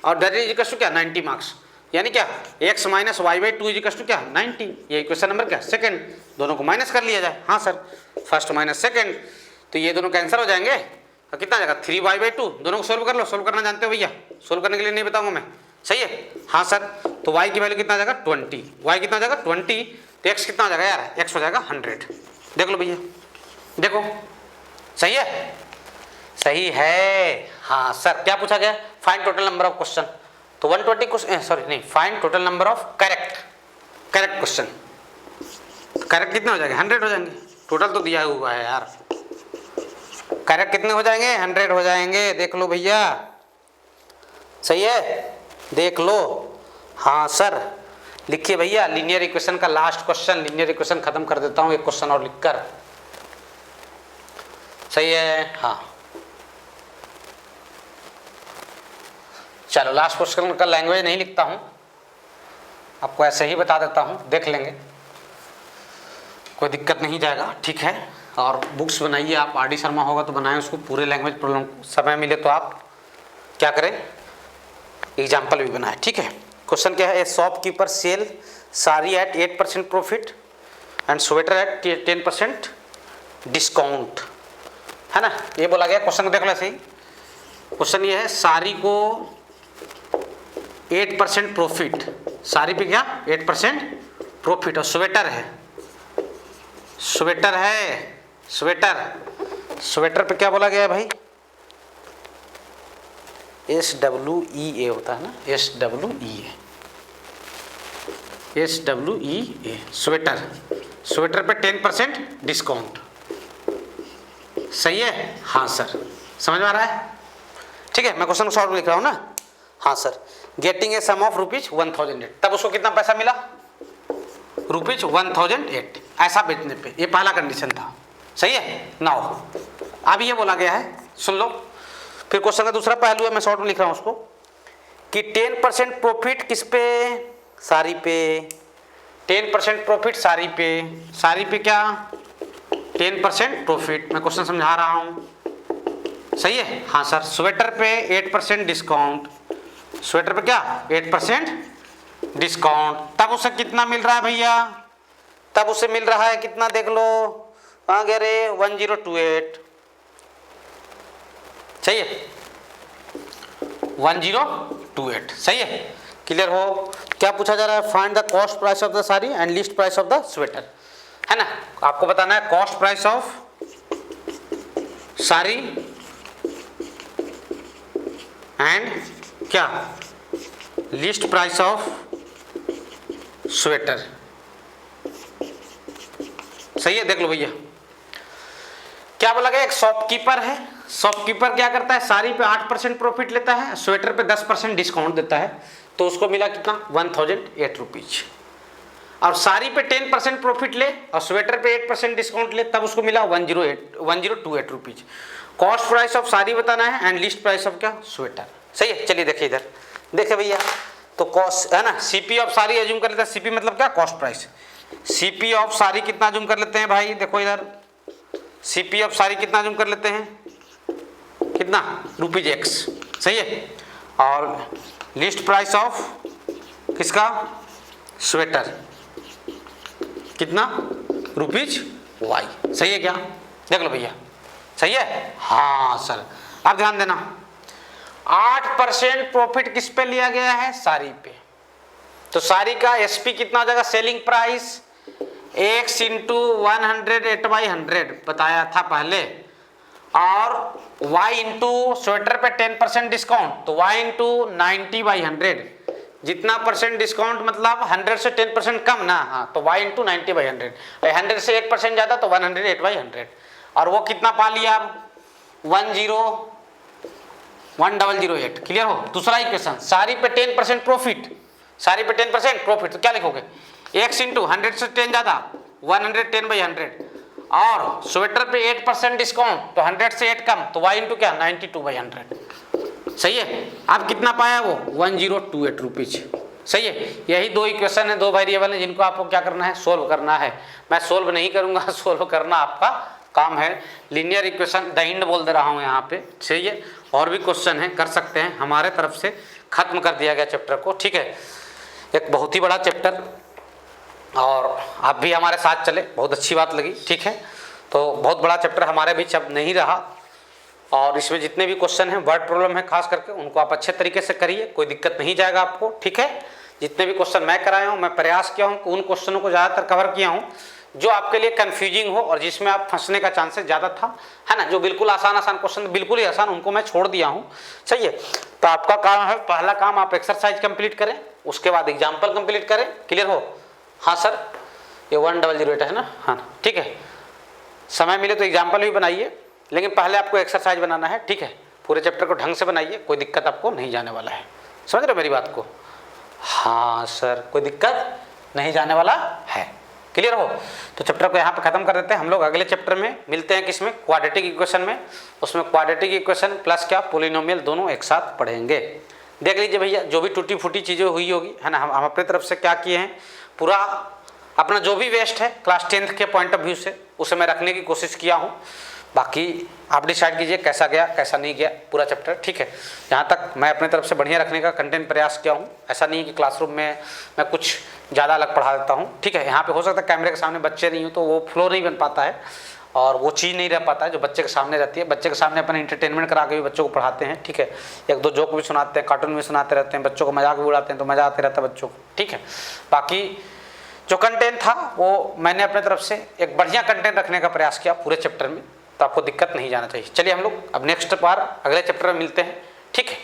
और दैट इज इक्वल टू क्या? 90 मार्क्स। यानी क्या? x minus y/2 is equal to क्या? 90। ये क्वेश्चन नंबर क्या? सेकंड। दोनों को माइनस कर लिया जाए। हाँ सर, फर्स्ट माइनस सेकंड, तो ये दोनों कैंसिल हो जाएंगे। तो कितना आ जाएगा? 3y/2। दोनों को सोल्व कर लो। सोल्व करना जानते हो भैया? सोल्व करने के लिए नहीं बताऊंगा मैं, सही है। हाँ सर, तो y की वैल्यू कितना आ जाएगा? 20। y कितना आ जाएगा? 20। तो x कितना आ जाएगा यार? x हो जाएगा 100। देख लो भैया, देखो सही है, सही है। हाँ सर, क्या पूछा गया? Find total number of question. तो 120 क्वेश्चन, सॉरी नहीं, find total number of correct question. Correct कितने हो जाएंगे? 100 हो जाएंगे। टोटल तो दिया हुआ है यार। करेक्ट कितने हो जाएंगे? 100 हो जाएंगे। देख लो भैया, सही है, देख लो। हाँ सर, लिखिए भैया लीनियर इक्वेशन का लास्ट क्वेश्चन। लीनियर इक्वेशन खत्म कर देता हूँ एक क्वेश्चन और लिखकर, सही है। हाँ चलो, लास्ट क्वेश्चन का लैंग्वेज नहीं लिखता हूँ, आपको ऐसे ही बता देता हूँ, देख लेंगे, कोई दिक्कत नहीं जाएगा, ठीक है। और बुक्स बनाइए आप, RD शर्मा होगा तो बनाएं उसको पूरे लैंग्वेज प्रॉब्लम। समय मिले तो आप क्या करें, एग्जाम्पल भी बनाएं, ठीक है। क्वेश्चन क्या है? A shopkeeper sell sari at 8% profit and sweater at 10% discount, है ना। ये बोला गया। क्वेश्चन को देख लो सही। क्वेश्चन ये है, साड़ी को 8% प्रॉफिट, साड़ी पे क्या 8% प्रॉफिट, और स्वेटर है, स्वेटर पे क्या बोला गया है भाई? SWEA होता है ना, SWEA, स्वेटर पे 10% डिस्काउंट, सही है। हाँ सर, समझ में आ रहा है? ठीक है, मैं क्वेश्चन शॉर्ट में लिख रहा हूँ ना। हाँ sir, getting a sum of ₹1008, तब उसको कितना पैसा मिला? ₹1008, ऐसा बेचने पे। ये पहला कंडीशन था, सही है। नाउ अब ये बोला गया है, सुन लो। फिर क्वेश्चन का दूसरा पहलू है, मैं शॉर्ट में लिख रहा हूँ उसको, कि 10% प्रॉफिट किस पे? साड़ी पे। 10% प्रॉफिट साड़ी पे। साड़ी पे क्या 10% प्रॉफिट? मैं क्वेश्चन समझा रहा हूँ, सही है। हाँ सर, स्वेटर पे 8% डिस्काउंट, स्वेटर पे क्या 8% डिस्काउंट, तब उसे कितना मिल रहा है भैया? तब उसे मिल रहा है कितना? देख लो, कहाँ गया रे? 1028, सही है, 1028, सही है। क्लियर हो? क्या पूछा जा रहा है? Find the cost price of the sari and list price of the sweater, है ना। आपको बताना है cost price of sari and क्या लिस्ट प्राइस ऑफ स्वेटर, सही है। देख लो भैया, क्या बोला गया? एक शॉपकीपर है, शॉपकीपर क्या करता है? साड़ी पे 8% प्रॉफिट लेता है, स्वेटर पे 10% डिस्काउंट देता है, तो उसको मिला कितना? 1008 रुपीज। और साड़ी पे 10% प्रॉफिट ले और स्वेटर पे 8% डिस्काउंट ले, तब उसको मिला 1028 rupees. Cost price of sari बताना है एंड लिस्ट प्राइस ऑफ क्या? स्वेटर, सही है। चलिए देखिए इधर, देखिए भैया, तो कॉस्ट है ना, CP ऑफ साड़ी अज्यूम कर लेते हैं। CP मतलब क्या? Cost price. CP of sari कितना अज्यूम कर लेते हैं भाई? देखो इधर, CP ऑफ साड़ी कितना अज्यूम कर लेते हैं? कितना? ₹X, सही है। और लिस्ट प्राइस ऑफ किसका? स्वेटर, कितना? ₹Y, सही है क्या? देख लो भैया, सही है। हाँ सर, अब ध्यान देना, 8% प्रॉफिट किस पे लिया गया है? साड़ी पे। तो साड़ी का SP कितना हो जाएगा? सेलिंग प्राइस X × 100 8/100 बताया था पहले, और y इंटू स्वेटर पे 10% डिस्काउंट, तो y इंटू 90/100, जितना परसेंट डिस्काउंट मतलब 100 से 10% कम ना, हाँ, तो y इंटू 90/100, 100 से 8% ज़्यादा तो 108/100, और वो कितना पा लिया आप 1008। क्लियर हो। दूसरा इक्वेशन, सारी पे 10% प्रॉफिट, सारी पे 10% प्रॉफिट, तो क्या लिखोगे x इंटू 100 से 10 ज़्यादा 110/100, और स्वेटर पे 8% डिस्काउंट तो 100 से 8 कम तो y इंटू क्या 92/100। सही है। आप कितना पाया वो 1028 रुपीज। सही है। यही दो इक्वेशन है, दो वेरिएबल है जिनको आपको क्या करना है, सोल्व करना है। मैं सोल्व नहीं करूंगा, सोल्व करना आपका काम है। लीनियर इक्वेशन द एंड बोल दे रहा हूँ यहाँ पे। सही है। और भी क्वेश्चन है, कर सकते हैं, हमारे तरफ से खत्म कर दिया गया चैप्टर को। ठीक है, एक बहुत ही बड़ा चैप्टर, और आप भी हमारे साथ चले, बहुत अच्छी बात लगी। ठीक है, तो बहुत बड़ा चैप्टर हमारे बीच अब नहीं रहा, और इसमें जितने भी क्वेश्चन हैं, वर्ड प्रॉब्लम है खास करके, उनको आप अच्छे तरीके से करिए, कोई दिक्कत नहीं जाएगा आपको। ठीक है, जितने भी क्वेश्चन मैं कराया हूँ, मैं प्रयास किया हूँ कि उन क्वेश्चनों को ज़्यादातर कवर किया हूँ जो आपके लिए कंफ्यूजिंग हो और जिसमें आप फंसने का चांसेस ज़्यादा था, है ना। जो बिल्कुल आसान क्वेश्चन, बिल्कुल ही आसान, उनको मैं छोड़ दिया हूँ। सही है। तो आपका काम है, पहला काम आप एक्सरसाइज कंप्लीट करें, उसके बाद एग्जाम्पल कंप्लीट करें। क्लियर हो। हाँ सर, ये 1008 है ना। हाँ ठीक है, समय मिले तो एग्जाम्पल भी बनाइए, लेकिन पहले आपको एक्सरसाइज बनाना है। ठीक है, पूरे चैप्टर को ढंग से बनाइए, कोई दिक्कत आपको नहीं जाने वाला है। समझ रहे हो मेरी बात को। हाँ सर, कोई दिक्कत नहीं जाने वाला है। क्लियर हो। तो चैप्टर को यहाँ पे खत्म कर देते हैं। हम लोग अगले चैप्टर में मिलते हैं, किसमें, क्वाड्रेटिक इक्वेशन में। उसमें क्वाड्रेटिक इक्वेशन प्लस क्या, पोलिनोमियल, दोनों एक साथ पढ़ेंगे। देख लीजिए भैया, जो भी टूटी फूटी चीज़ें हुई होगी, है ना, हम अपनी तरफ से क्या किए हैं, पूरा अपना जो भी वेस्ट है क्लास 10th के पॉइंट ऑफ व्यू से, उसे मैं रखने की कोशिश किया हूँ। बाकी आप डिसाइड कीजिए कैसा गया कैसा नहीं गया पूरा चैप्टर। ठीक है, यहाँ तक मैं अपने तरफ से बढ़िया रखने का कंटेंट प्रयास किया हूँ। ऐसा नहीं है कि क्लासरूम में मैं कुछ ज़्यादा अलग पढ़ा देता हूँ। ठीक है, यहाँ पे हो सकता है कैमरे के सामने बच्चे नहीं हो तो वो फ्लो नहीं बन पाता है, और वो चीज़ नहीं रह पाता है जो बच्चे के सामने रहती है। बच्चे के सामने अपन एंटरटेनमेंट करा के भी बच्चों को पढ़ाते हैं। ठीक है, एक दो जोक भी सुनाते हैं, कार्टून भी सुनाते रहते हैं, बच्चों को मजाक भी उड़ाते हैं, तो मज़ा आते रहता है बच्चों को। ठीक है, बाकी जो कंटेंट था वो मैंने अपने तरफ से एक बढ़िया कंटेंट रखने का प्रयास किया पूरे चैप्टर में, तो आपको दिक्कत नहीं जाना चाहिए। चलिए हम लोग अब नेक्स्ट बार अगले चैप्टर में मिलते हैं। ठीक है।